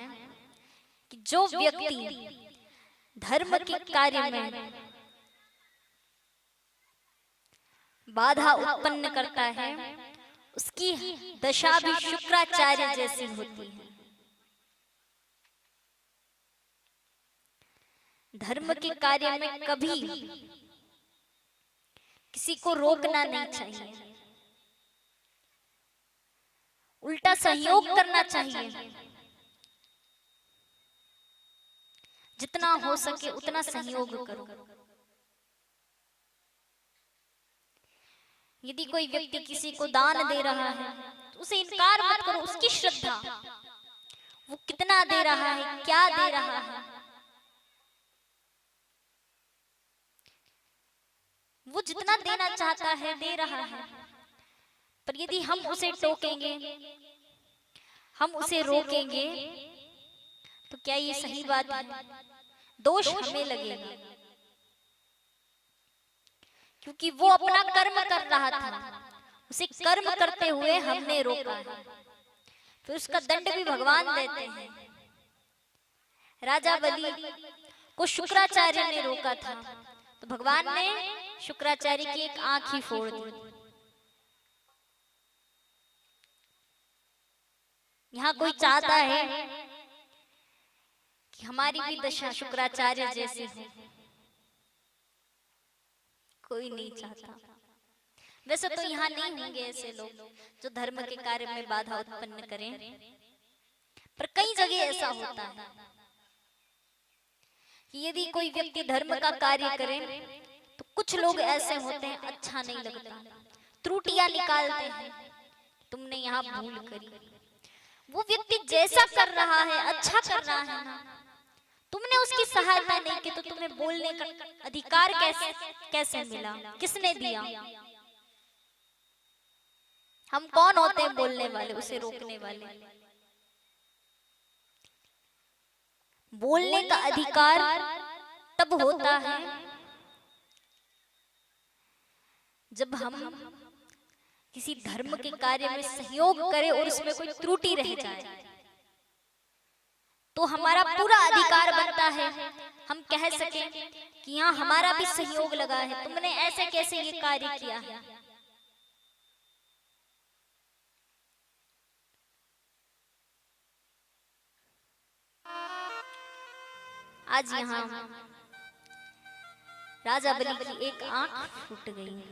कि जो व्यक्ति धर्म के कार्य में बाधा उत्पन्न करता है उसकी दशा भी शुक्राचार्य जैसी होती है। धर्म के कार्य में कभी किसी को रोकना नहीं चाहिए, उल्टा सहयोग करना चाहिए। जितना हो सके उतना सहयोग करो। यदि कोई व्यक्ति किसी को दान दे रहा है तो उसे इनकार मत करो, उसकी श्रद्धा, वो कितना दे रहा है, क्या दे रहा है, वो जितना देना चाहता है दे रहा है। पर यदि हम उसे टोकेंगे, हम उसे रोकेंगे, तो क्या ये सही बात है? दोष हमें लगेगा, क्योंकि वो अपना कर्म कर रहा था, उसे कर्म करते हुए हमने रोका है। फिर उसका दंड भी भगवान देते हैं। राजा बलि को शुक्राचार्य ने रोका था, तो भगवान ने शुक्राचार्य की एक आंख ही फोड़ दी। यहाँ कोई चाहता है कि हमारी भी दशा शुक्राचार्य जैसी हो? कोई नहीं चाहता। वैसे तो यहाँ नहीं होंगे ऐसे लोग जो धर्म के कार्य में बाधा उत्पन्न करें, पर कई जगह ऐसा होता है कि यदि कोई व्यक्ति धर्म का कार्य करे तो कुछ लोग ऐसे होते हैं, अच्छा नहीं लगता, त्रुटियां निकालते हैं, तुमने यहाँ भूल करी। वो व्यक्ति जैसा कर रहा है, अच्छा कर रहा है ना, तुमने उसकी सहायता नहीं की, तो तुम्हें बोलने का अधिकार कैसे मिला? किसने दिया? हम कौन होते हैं बोलने वाले, उसे रोकने वाले? बोलने का अधिकार तब होता है जब हम किसी धर्म के कार्य में सहयोग करें और उसमें कोई त्रुटि रह जाए, तो हमारा पूरा अधिकार बनता है हम कह सकें कि यहाँ हमारा भी सहयोग लगा है, तुमने ऐसे कैसे ये कार्य किया है। आज यहाँ राजा बलि की एक आंख फूट गई।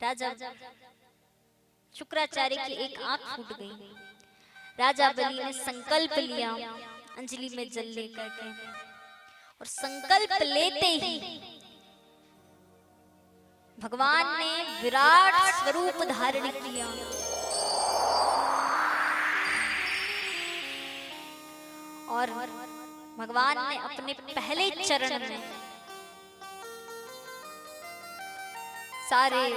राजा शुक्राचार्य की एक आंख फूट गई। राजा बलि ने संकल्प लिया, अंजलि में जल लेकर के, और संकल्प लेते ही भगवान ने विराट स्वरूप धारण किया और भगवान ने अपने पहले चरण में सारे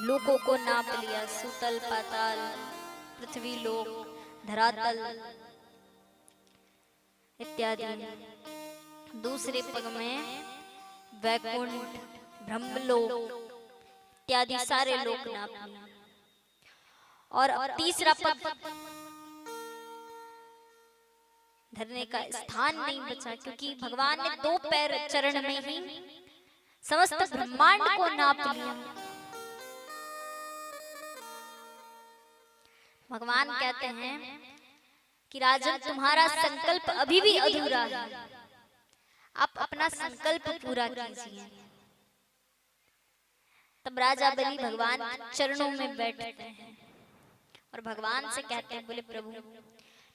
लोकों को नाप लिया, सुतल, पाताल, पृथ्वी लोक, धरातल इत्यादि। दूसरे पग में वैकुंठ, ब्रह्मलोक इत्यादि सारे लोक नाप लिए। और अब तीसरा पग धरने का स्थान नहीं बचा, क्योंकि भगवान ने 2 पैर चरण में ही समस्त ब्रह्मांड को नाप लिया। भगवान कहते हैं कि राजन, तुम्हारा संकल्प अभी भी अधूरा है, आप अपना संकल्प पूरा कीजिए। तब राजा बलि भगवान के चरणों में बैठते हैं और भगवान से कहते हैं, बोले प्रभु,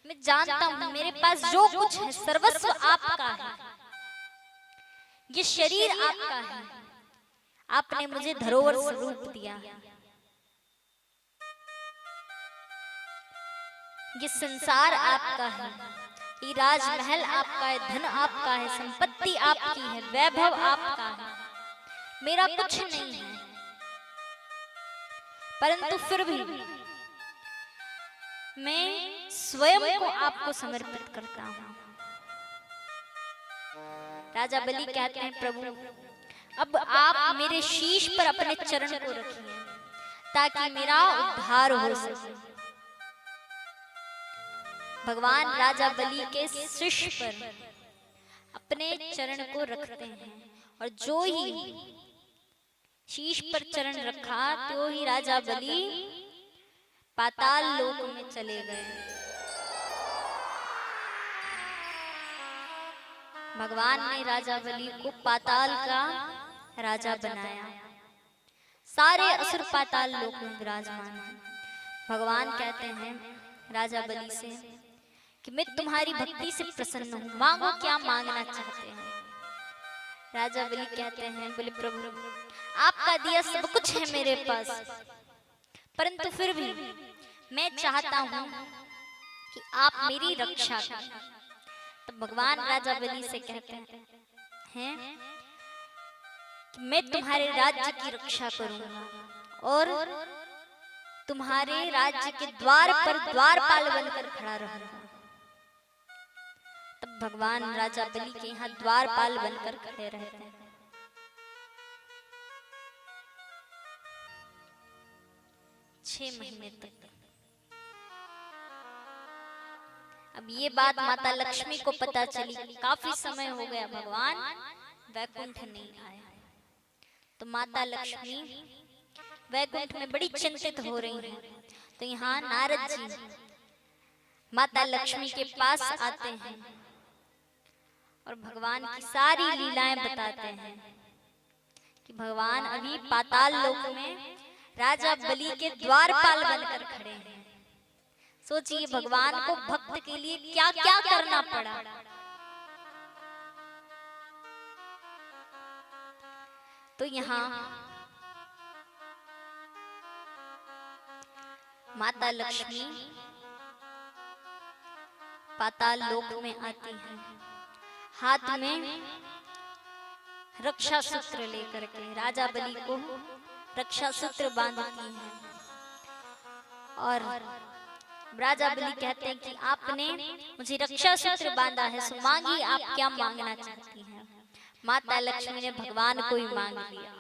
मैं जानता हूं मेरे पास जो कुछ है सर्वस्व आपका है, ये शरीर आपका है, आपने मुझे धरोहर स्वरूप दिया है, ये संसार आपका है, ये राजमहल आपका है, धन आपका है, संपत्ति आपकी है, वैभव आपका है, मेरा कुछ नहीं है। परंतु फिर भी मैं स्वयं को आपको समर्पित करता हूं। राजा बलि कहते हैं, प्रभु अब आप मेरे शीश पर अपने चरण को रखिए ताकि मेरा उद्धार हो सके। भगवान राजा बलि के शीश पर अपने चरण को रखते हैं और जो ही शीश पर चरण रखा तो ही राजा बलि पाताल लोक में चले गए। भगवान ने राजा बलि को पाताल का राजा बनाया। सारे असुर पाताल लोक में विराजमान हैं। भगवान कहते हैं राजा बलि से कि मैं तुम्हारी भक्ति से प्रसन्न हूँ, मांगो क्या मांगना चाहते हैं। राजा बलि कहते हैं, बोले प्रभु आपका दिया सब कुछ है मेरे पास, परंतु फिर भी मैं चाहता हूं कि आप मेरी रक्षा करें। तो भगवान राजा बलि से कहते हैं कि मैं तुम्हारे राज्य की रक्षा करूंगा और तुम्हारे राज्य के द्वार पर द्वारपाल बनकर खड़ा रहूंगा। तब भगवान राजा बलि के यहाँ द्वारपाल बनकर खड़े रहते हैं। 6 महीने तक। अब ये बात माता लक्ष्मी को पता चली, काफी समय हो गया भगवान वैकुंठ नहीं आया। तो माता लक्ष्मी वैकुंठ में बड़ी चिंतित हो रही हैं। तो यहाँ नारद जी माता लक्ष्मी के पास आते हैं और भगवान की सारी लीलाएं बताते हैं कि भगवान अभी पाताल लोक में राजा बलि के द्वारपाल बनकर खड़े हैं। सोचिए भगवान को भक्त के लिए क्या क्या करना पड़ा। तो यहाँ माता लक्ष्मी पाताल लोक में आती हैं, हाथ में रक्षा सूत्र लेकर के राजा बलि को रक्षा सूत्र बांधती हैं। और राजा बलि कहते हैं कि आपने मुझे रक्षा सूत्र बांधा है, सो मांगिए आप क्या मांगना चाहती हैं। माता लक्ष्मी ने भगवान को ही मांग लिया,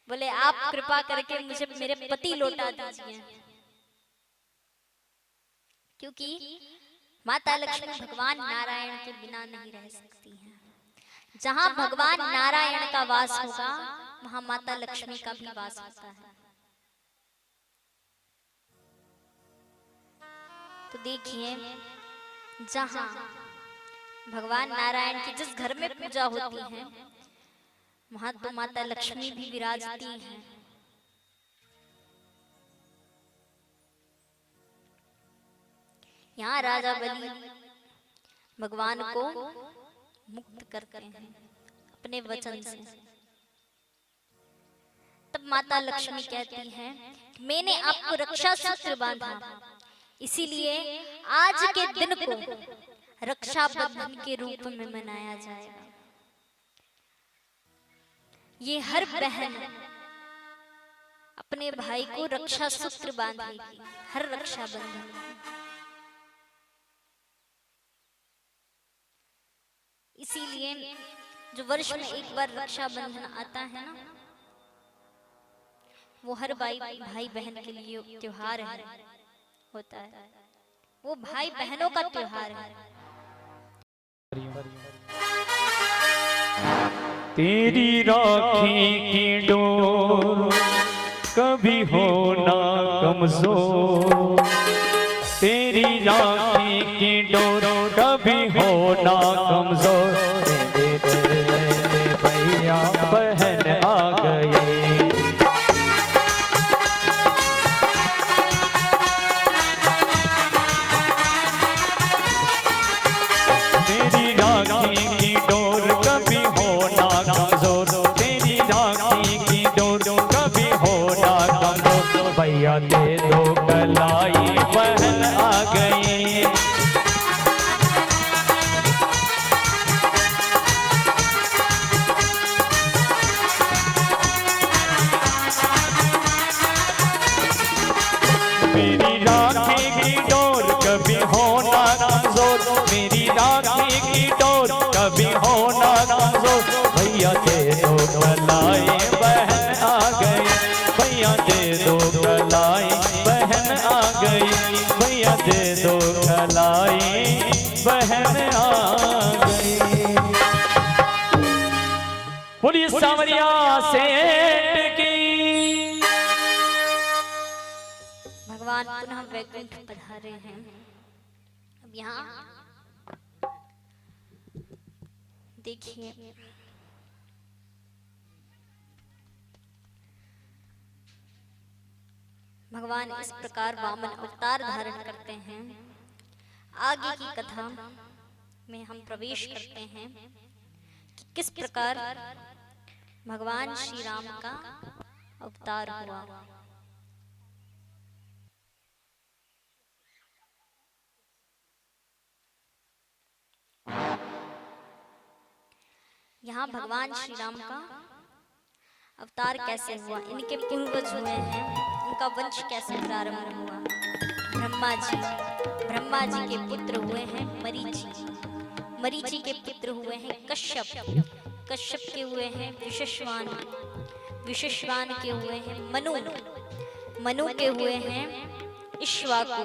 बोले आप कृपा करके मुझे मेरे पति लौटा दीजिए। क्योंकि माता लक्ष्मी भगवान नारायण के बिना नहीं रह सकती हैं। जहां भगवान नारायण का वास होगा वहां माता लक्ष्मी का भी वास होता है। तो देखिए जहां भगवान नारायण की जिस घर में पूजा होती है वहां तो माता लक्ष्मी भी विराजती हैं। यहाँ राजा बलि भगवान को मुक्त करते हैं अपने वचन से। तब माता लक्ष्मी कहती हैं मैंने आपको रक्षा सूत्र बांधा, इसीलिए आज के दिन को रक्षा बंधन के रूप में मनाया जाएगा। ये हर बहन अपने भाई को रक्षा सूत्र बांधेगी हर रक्षा बंधन। इसीलिए जो वर्ष में एक बार रक्षा बंधन आता है ना, वो हर भाई बहन के लिए त्योहार है होता है। वो भाई बहनों का त्योहार है। तेरी राखी की डोर कभी हो ना कमजोर, तेरी राखी की डोर कभी हो ना कमजोर। भैया बहन आ गए, तेरी राखी की डोर कभी हो ना कमजोर, तेरी राखी की डोर कभी हो ना कमजोर। भैया दे दो कलाई बहन आ गई, मेरी राखी की डोर कभी हो ना कमजोर, मेरी राखी की डोर कभी हो ना कमजोर। भैया दे दो कलाई बहन आ गई, भैया दे दो कलाई बहन आ गई, भैया दे दो कलाई बहन आ गई। बोलिए सांवरिया सेठ की। भगवान पुनः वैकुंठ पधारे हैं। अब यहाँ देखिए भगवान इस प्रकार वामन अवतार धारण करते हैं। आगे की कथा में हम प्रवेश करते हैं कि किस प्रकार भगवान श्री राम का अवतार हुआ। यहाँ भगवान श्री राम का अवतार कैसे हुआ, इनके पूर्वज हुए हैं, इनका वंश कैसे प्रारंभ हुआ। ब्रह्मा जी के पुत्र हुए हैं मरीचि, मरीचि के पुत्र हुए हैं कश्यप, कश्यप के हुए हैं विशश्वान, विशश्वान के हुए हैं मनु, मनु के हुए हैं इक्ष्वाकु,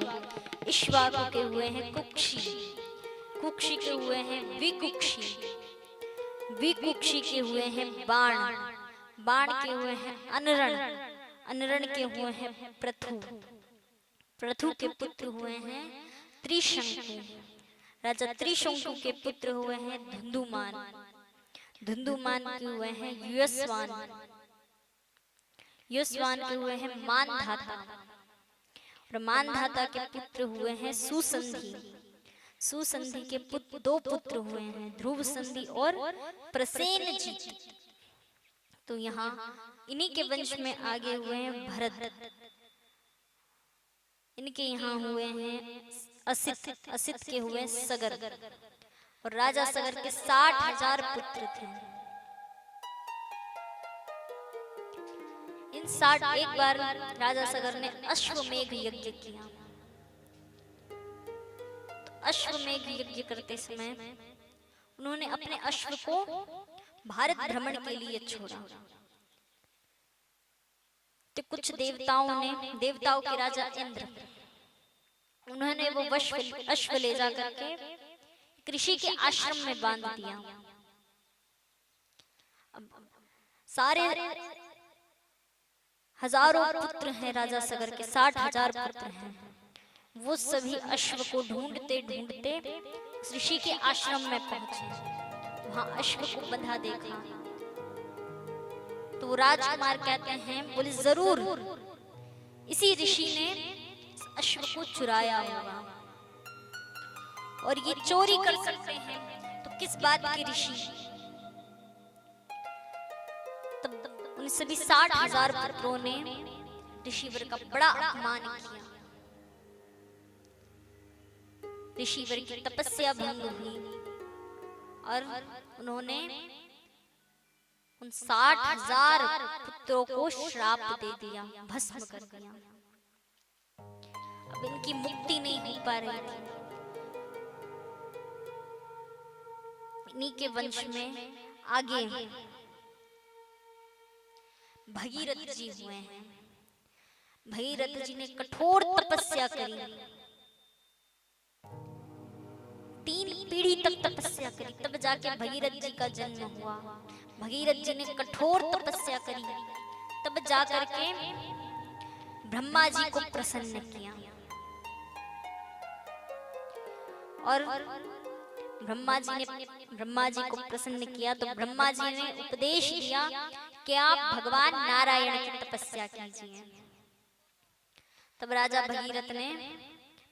इक्ष्वाकु के हुए हैं कुक्षी, कुक्षी के हुए हैं विकुक्षी, विकुक्षी के हुए हैं बाण, बाण के हुए हैं अनरण, अनरण के हुए हैं प्रथु, प्रथु के पुत्र हुए हैं त्रिशंकु, राजा त्रिशंकु के पुत्र हुए हैं धुंधुमान, धुंधुमान के हुए हैं युयस्वान, युयस्वान के हुए हैं मानधाता, और मानधाता के पुत्र हुए हैं सुसंधि, सुसंधि के पुत्र दो पुत्र हुए हैं ध्रुव संधि और प्रसेनजीत। तो यहाँ इन्हीं के वंश में आगे हुए हैं भरत, इनके यहाँ हुए हैं असित, असित के हुए सगर, और राजा सगर के 60,000 पुत्र थे। इन 60 एक बार राजा सगर ने अश्वमेघ यज्ञ किया। तो अश्वमेघ यज्ञ करते समय उन्होंने अपने अश्व को भारत भ्रमण के लिए छोड़ा। तो कुछ देवताओं ने, देवताओं के राजा इंद्र, उन्होंने वो अश्व ले जा करके ऋषि के आश्रम में बांध दिया। अब सारे हजारों पुत्र हैं राजा सगर के, 60,000 पुत्र हैं, वो सभी अश्व को ढूंढते ढूंढते ऋषि के आश्रम में पहुंचे। वहां अश्व को बंधा देखा तो राजकुमार कहते हैं, बोले जरूर इसी ऋषि ने अश्व को चुराया होगा, और ये चोरी कर सकते हैं तो किस बात के ऋषि। तब उन सभी 60,000 पुत्रों ने ऋषिवर का बड़ा अपमान किया। ऋषिवर की तपस्या भंग हुई और उन्होंने उन 60,000 पुत्रों को श्राप दे दिया, भस्म कर दिया। अब इनकी मुक्ति नहीं हो पा रही थी। इन्हीं के वंश में आगे भगीरथ जी हुए हैं। भगीरथ जी ने कठोर तपस्या करी, 3 पीढ़ी तक तपस्या करी, तब जाके भगीरथ जी का जन्म हुआ। भगीरथ जी ने कठोर तपस्या करी, तब जाकर के ब्रह्मा जी को प्रसन्न किया, और ब्रह्मा जी को प्रसन्न किया तो ब्रह्मा जी ने उपदेश दिया कि आप भगवान नारायण की तपस्या कीजिए। तब राजा भगीरथ ने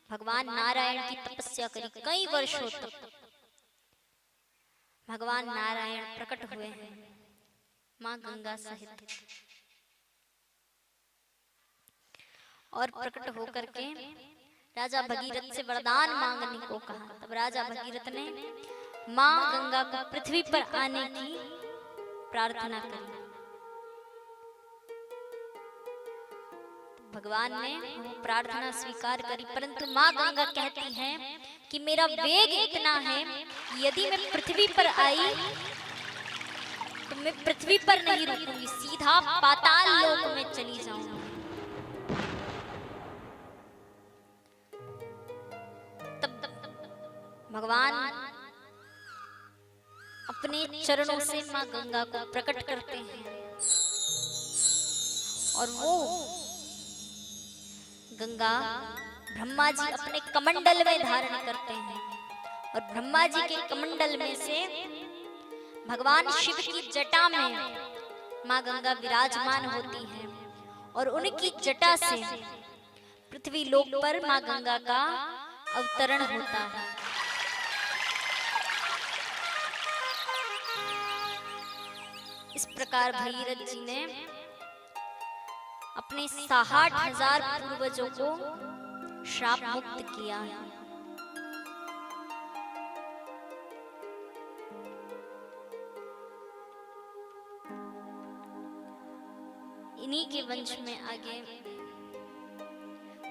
भगवान नारायण की तपस्या करी, कई वर्षों तक भगवान नारायण प्रकट हुए हैं मां गंगा सहित, और प्रकट होकर के राजा भगीरथ से वरदान मांगने को कहा। तब राजा भगीरथ ने मां गंगा को पृथ्वी पर आने की प्रार्थना करी। भगवान ने वो प्रार्थना स्वीकार करी, परंतु मां गंगा कहती हैं कि मेरा वेग इतना है यदि मैं पृथ्वी पर आई तो मैं पृथ्वी पर नहीं रुकूंगी, सीधा पाताल लोक में चली जाऊंगी। भगवान अपने चरणों से मां गंगा को प्रकट करते हैं, और वो गंगा ब्रह्मा जी अपने कमंडल में धारण करते हैं, और ब्रह्मा जी के कमंडल में से भगवान शिव की जटा में मां गंगा विराजमान होती हैं, और उनकी जटा से पृथ्वी लोक पर मां गंगा का अवतरण होता है। इस प्रकार भगीरथ जी ने अपने 60,000 पूर्वजों को श्राप मुक्त किया। इन्हीं के वंश में आगे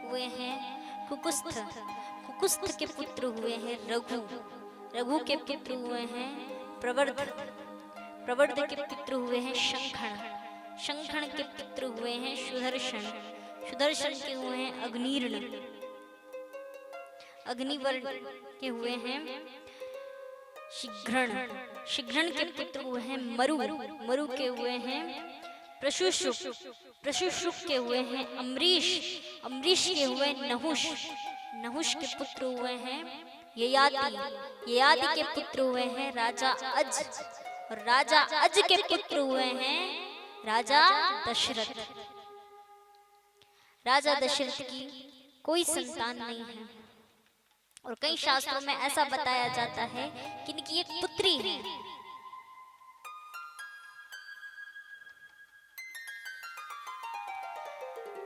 हुए हैं कुकुस्थ। कुकुस्थ के पुत्र हुए हैं रघु। रघु के पुत्र हुए हैं प्रवर्ध। प्रवर्ध के पुत्र हुए हैं शंखण। शंखण के पुत्र हुए हैं सुदर्शन। सुदर्शन के हुए हैं अग्निर्ण। अग्निवर्ण के हुए हैं शीघ्रण। शीघ्रण के पुत्र हुए हैं मरु। मरु के हुए हैं प्रशुशुक। प्रशुशुक के हुए हैं अम्रीश। अम्रीश के हुए नहुष। नहुष के पुत्र हुए हैं ययाति। ययाति के पुत्र हुए हैं राजा अज। और राजा अज के पुत्र हुए हैं राजा दशरथ। राजा दशरथ की कोई संतान नहीं है और कई शास्त्रों में ऐसा बताया जाता है कि इनकी एक पुत्री है।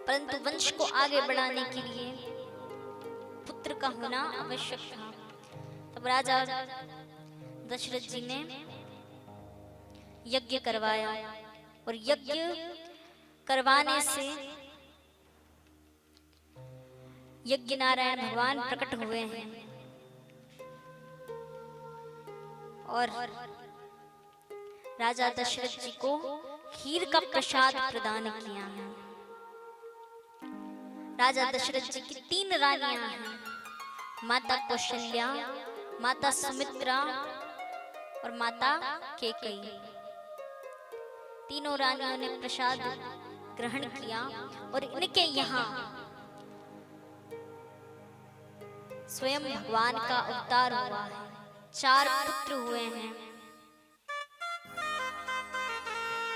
परंतु वंश को आगे बढ़ाने के लिए पुत्र का होना आवश्यक था। तब राजा दशरथ जी ने यज्ञ करवाया और यज्ञ करवाने से यज्ञ नारायण भगवान प्रकट हुए हैं और राजा दशरथ जी को खीर का प्रसाद प्रदान किया है। राजा दशरथ जी की 3 रानियां हैं, माता कौशल्या, माता सुमित्रा और माता कैकेयी। तीनों रानियों ने प्रसाद ग्रहण किया और इनके यहाँ स्वयं भगवान का अवतार हुआ है। 4 पुत्र हुए हैं।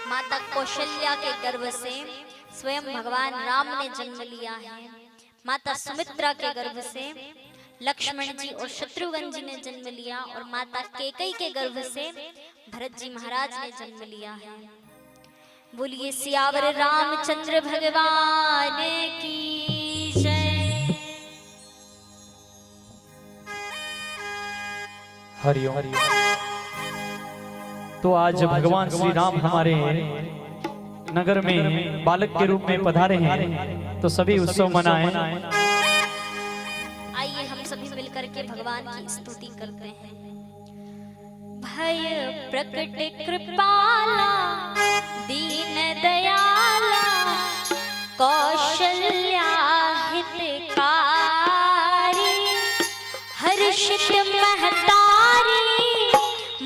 माता कौशल्या के गर्भ से स्वयं भगवान राम ने जन्म लिया है। माता सुमित्रा के गर्भ से लक्ष्मण जी और शत्रुघ्न जी ने जन्म लिया और माता कैकेयी के गर्भ से भरत जी महाराज ने जन्म लिया है। बोलिए सियावर रामचंद्र भगवान की जय। हरिओम। तो आज भगवान श्री राम हमारे नगर में बालक के रूप में पधारे हैं, तो सभी उत्सव मनाएं। आइए हम सभी मिलकर के भगवान की स्तुति करते हैं। भय प्रकट कृपाला दीन दयाला कौशल्या हितकारी हर्षित महतारी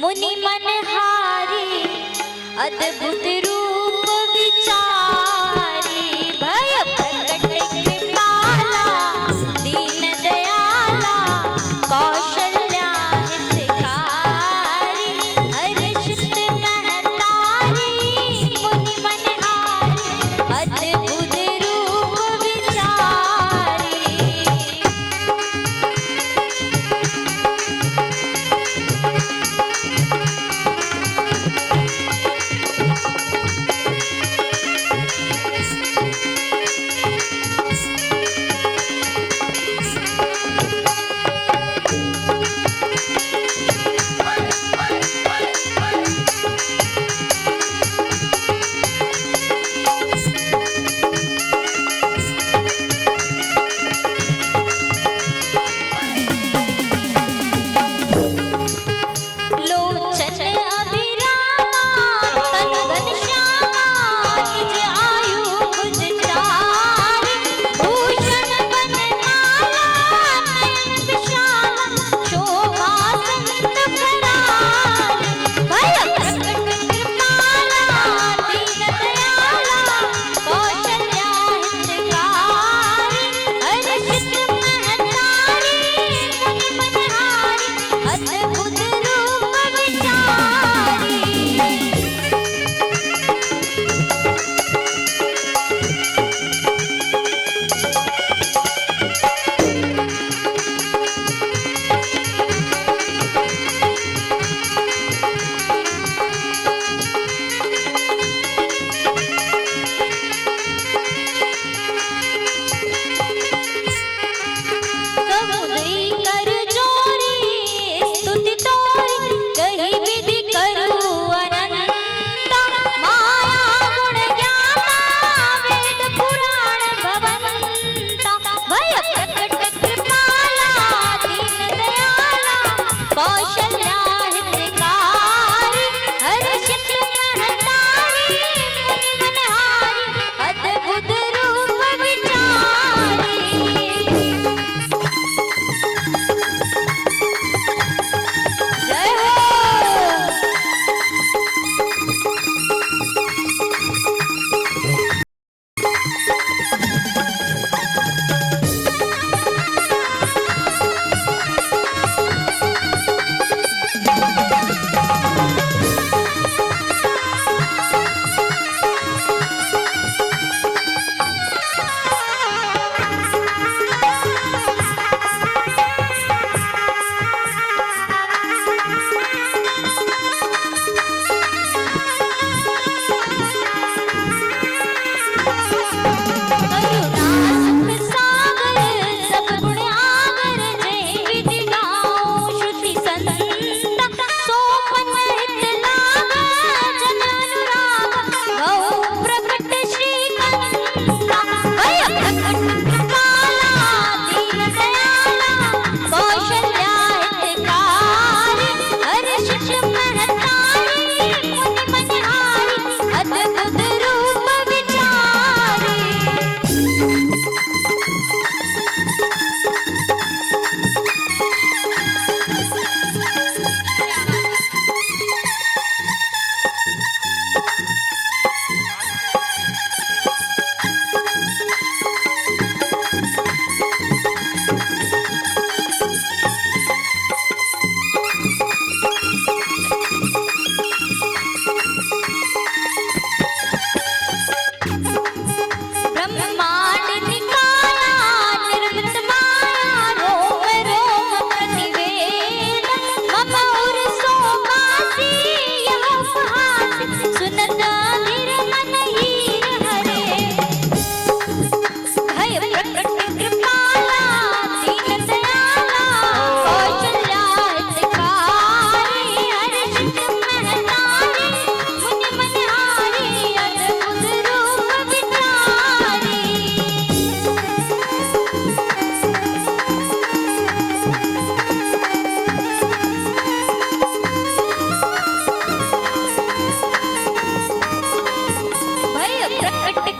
मुनि मनहारी अद्भुत रूप विचारी। भय प्रकट कृपाला दीन दयाला कौशल्या हितकारी हर्षित महतारी मुनि मनहारी अद्भुत रूप विचारी।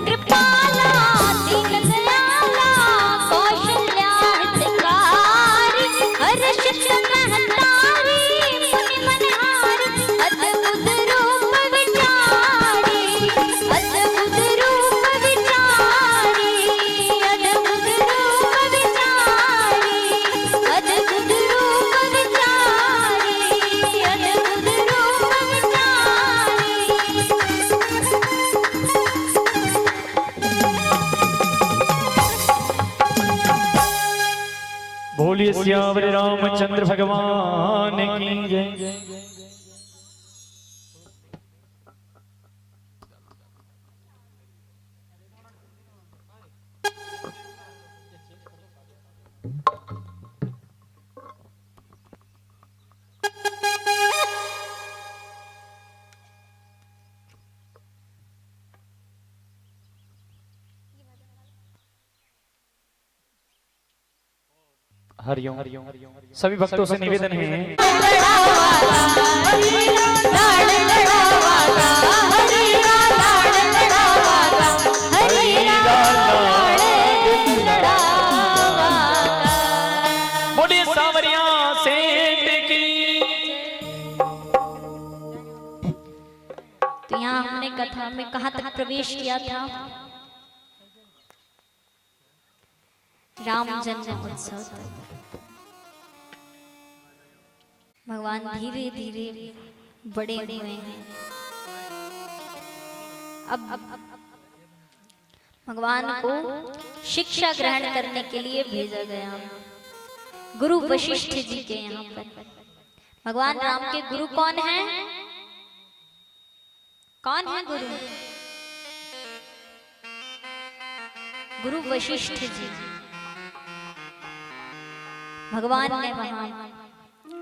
कृपाला दीन दयाला कौशल्या हितकारी हर्षित महतारी मुनि मनहारी अद्भुत रूप विचारी अद्भुत रूप विचारी अद्भुत रूप विचारी अद्भुत रूप विचारी अद्भुत रूप बोलिए सियावर रामचंद्र भगवान की जय। हरिओम सभी भक्तों से निवेदन है बोलिए सावरिया सेठ की। तो यहाँ हमने कथा में कहाँ तक प्रवेश किया था? राम जन्म उत्सव तक। भगवान धीरे धीरे बड़े हुए हैं। अब भगवान को शिक्षा ग्रहण करने के लिए भेजा गया गुरु वशिष्ठ जी के यहाँ पर। भगवान राम के गुरु कौन हैं? कौन है गुरु? गुरु वशिष्ठ जी। भगवान ने वहां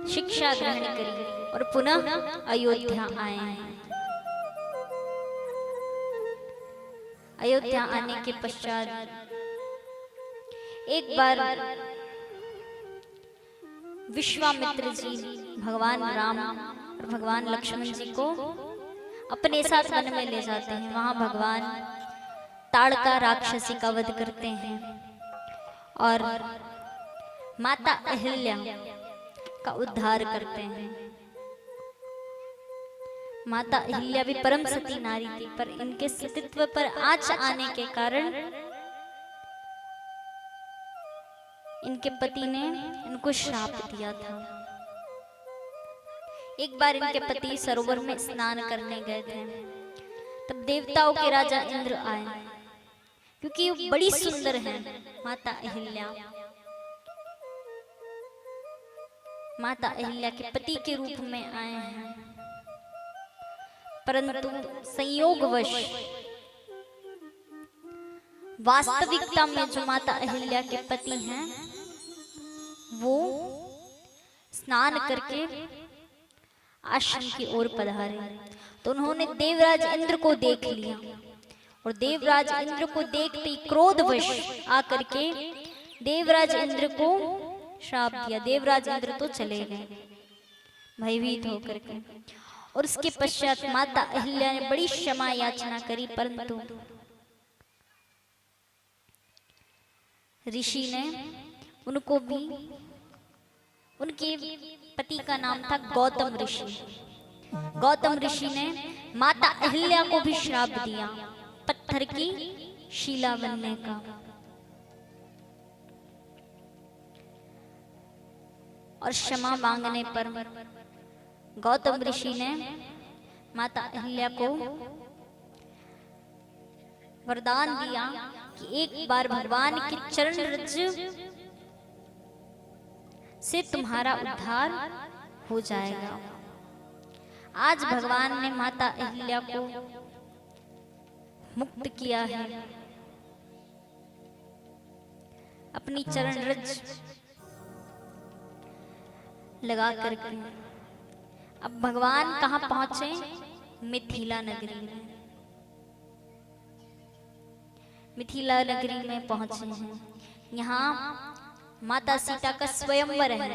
शिक्षा ग्रहण करी और पुनः अयोध्या आए हैं। अयोध्या आने के पश्चात एक बार विश्वामित्र जी भगवान राम और भगवान लक्ष्मण जी को अपने साथ वन में ले जाते हैं। वहां भगवान ताड़का राक्षसी का वध करते हैं और माता अहिल्या का उद्धार करते हैं। माता अहिल्या भी परम सती नारी थी, पर इनके सतीत्व पर आँच आने के कारण इनके पति ने इनको श्राप दिया था। एक बार इनके पति सरोवर में स्नान करने गए थे, तब देवताओं के राजा इंद्र आए, क्योंकि वो बड़ी सुंदर है माता अहिल्या। माता अहिल्या के पति के रूप में आए हैं, परंतु संयोगवश वास्तविकता में जो माता अहिल्या के पति हैं वो स्नान करके आश्रम की ओर पधारे। तो उन्होंने देवराज इंद्र को देख लिया और देवराज इंद्र को देखते ही क्रोधवश आकर के देवराज इंद्र को श्राप दिया। देवराज इंद्र तो चले गए भयभीत होकर के, और उसके पश्चात माता अहिल्या ने बड़ी क्षमा याचना करी, परंतु ऋषि ने उनको भी, उनके पति का नाम था गौतम ऋषि, गौतम ऋषि ने माता अहिल्या को भी श्राप दिया पत्थर की शिला बनने का। और क्षमा मांगने पर गौतम ऋषि ने माता अहिल्या को वरदान दिया कि एक बार भगवान के चरण रज से तुम्हारा उद्धार हो जाएगा। आज भगवान ने माता अहिल्या को मुक्त किया है। अपनी चरण रज लगा करके अब भगवान कहाँ पहुंचे? मिथिला नगरी में। मिथिला नगरी में पहुंचे हैं। यहाँ माता सीता का स्वयंवर है।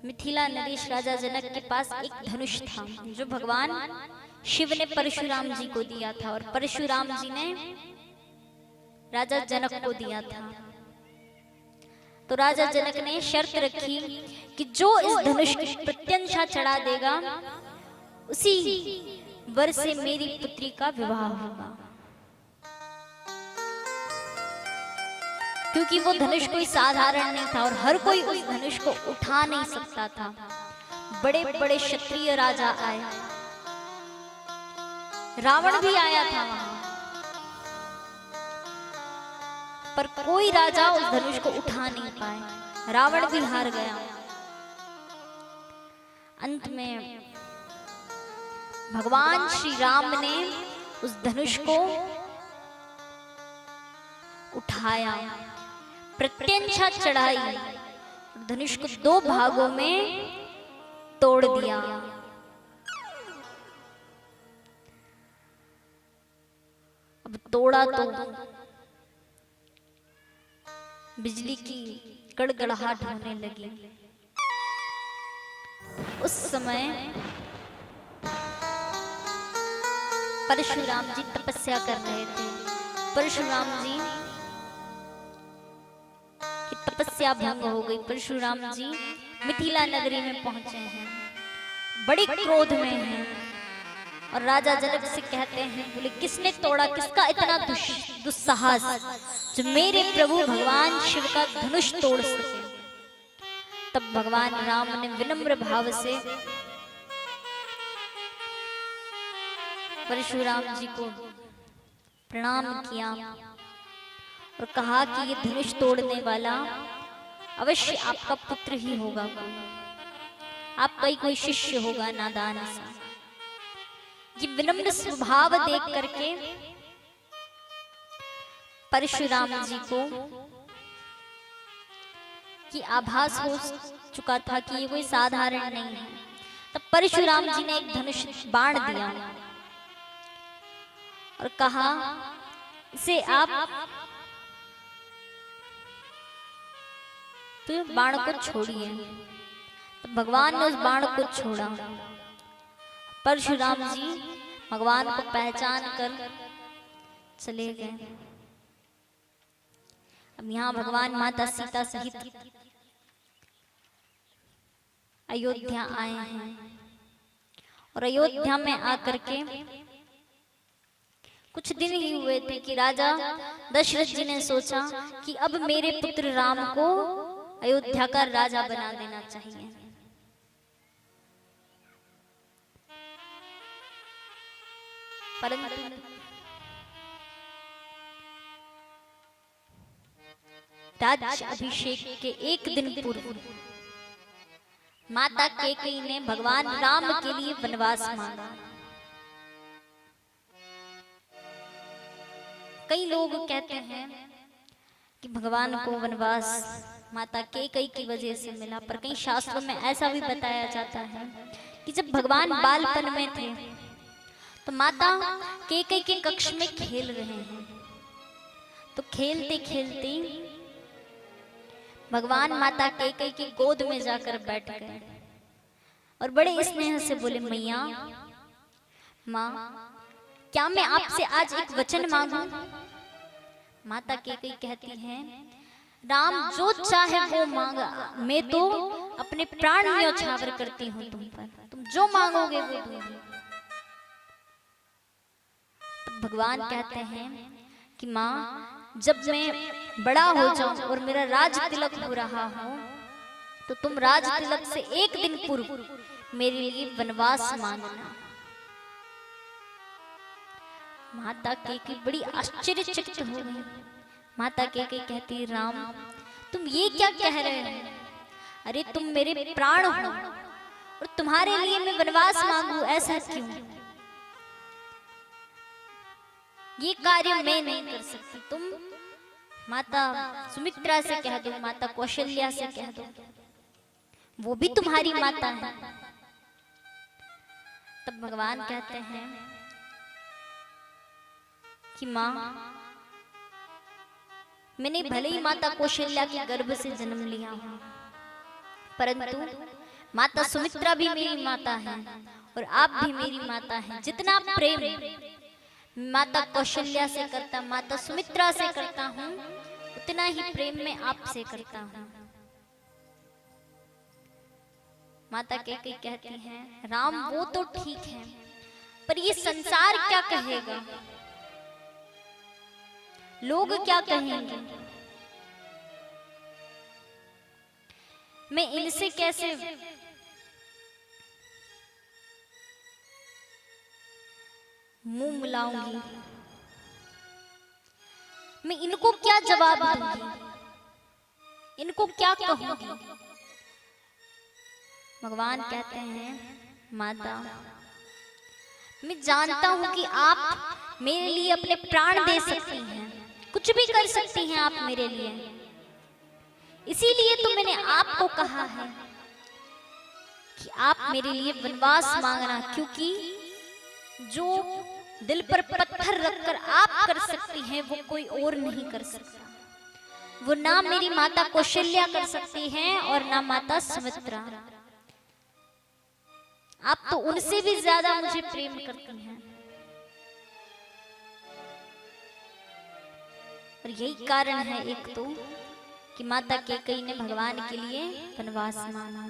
मिथिला नरेश राजा जनक के पास एक धनुष था जो भगवान शिव ने परशुराम जी को दिया था और परशुराम जी ने राजा जनक को दिया था। तो राजा जनक ने शर्त रखी कि जो इस धनुष की प्रत्यंशा चढ़ा देगा उसी वर से मेरी पुत्री का विवाह होगा। क्योंकि वो धनुष कोई साधारण नहीं था और हर कोई उस धनुष को उठा नहीं सकता था। बड़े बड़े क्षत्रिय राजा आए, रावण भी आया था वहां, पर कोई राजा उस धनुष को उठा नहीं पाए। रावण भी हार गया। अंत में भगवान श्री राम ने उस धनुष को उठाया, प्रत्यंशा चढ़ाई, धनुष को 2 भागों में तोड़ दिया। अब तोड़ा तो बिजली की गड़गड़ाहट होने लगी। उस समय परशुराम जी तपस्या कर रहे थे। परशुराम जी की तपस्या भंग हो गई। परशुराम जी मिथिला नगरी में पहुंचे हैं, बड़े क्रोध में हैं और राजा जनक से कहते हैं, बोले किसने तोड़ा, किसका इतना दुस्साहस जो मेरे प्रभु भगवान शिव का धनुष तोड़ सके। तब भगवान राम ने विनम्र भाव से परशुराम जी को प्रणाम किया और कहा कि ये धनुष तोड़ने वाला अवश्य आपका पुत्र ही होगा, आपका ही कोई शिष्य होगा नादान सा। ये विनम्र स्वभाव देख करके परशुराम जी को कि आभास हो चुका था कि ये कोई साधारण नहीं है। तब परशुराम जी ने एक धनुष बाण दिया और कहा, इसे आप तो बाण को छोड़िए। तो भगवान ने उस बाण को छोड़ा। परशुराम जी भगवान को पहचान कर चले गए। अब यहाँ भगवान माता सीता सहित अयोध्या आए हैं और अयोध्या में आकर के कुछ दिन ही हुए थे कि राजा दशरथ जी ने सोचा कि अब मेरे पुत्र राम को अयोध्या का राजा बना देना चाहिए। परंतु राज्य अभिषेक के एक दिन पूर्व माता कैकेयी ने भगवान राम के लिए वनवास मांगा। कई लोग कहते हैं कि भगवान को वनवास माता कैकेयी की वजह से मिला, पर कई शास्त्रों में ऐसा भी बताया जाता है कि जब भगवान बालपन में थे तो माता कैकेयी के कक्ष में खेल रहे हैं, तो खेलते खेलते भगवान माता कैकेयी की गोद में जाकर बैठ गए और बड़े स्नेह से बोले, मैया माँ क्या मैं आपसे आज एक वचन मांगूं? माता कैकेयी कहती हैं, राम जो चाहे वो मांगा, मैं तो अपने प्राण न्यौछावर करती हूँ तुम पर, तुम जो मांगोगे वो दूंगी। तो भगवान कहते हैं कि माँ जब मैं बड़ा हो जाऊं और मेरा राज तिलक हो रहा हो तो तुम राज तिलक से एक दिन पूर्व मेरे लिए वनवास मांगना। माता कैकेयी बड़ी आश्चर्यचकित हो गई। माता कैकेयी कहती, राम तुम ये क्या कह रहे हो? अरे तुम मेरे प्राण हो और तुम्हारे लिए मैं वनवास मांगू, ऐसा क्यों? ये कार्य मैं नहीं कर सकती, तुम माता सुमित्रा से कह दो, माता कौशल्या से कह दो, वो भी तुम्हारी माता है। तब भगवान कहते हैं कि माँ मैंने भले ही माता कौशल्या के गर्भ से जन्म लिया हूं, परंतु माता सुमित्रा भी मेरी माता है और आप भी मेरी माता हैं। जितना प्रेम माता कौशल्या से करता, माता सुमित्रा से करता हूँ, उतना ही प्रेम मैं आपसे करता हूँ। माता कैकेयी कहती हैं, राम वो तो ठीक है, पर ये संसार क्या कहेगा, लोग क्या कहेंगे, मैं इनसे कैसे मुंह मिलाऊंगी, मैं इनको क्या जवाब दूंगी, इनको क्या कहूंगी। भगवान कहते हैं, माता मैं जानता हूं कि आप मेरे लिए अपने प्राण दे सकती हैं, कुछ भी कर सकती हैं आप मेरे लिए, इसीलिए तो मैंने आपको कहा है कि आप मेरे लिए वनवास मांगना, क्योंकि जो दिल पर पत्थर रखकर आप कर सकती हैं वो कोई और नहीं कर सकता। वो ना मेरी माता कौशल्या कर सकती हैं और ना माता सुमित्रा। आप तो उनसे भी ज्यादा मुझे प्रेम करती हैं, और यही कारण है एक तो कि माता कैकेयी ने भगवान के लिए वनवास मांगा।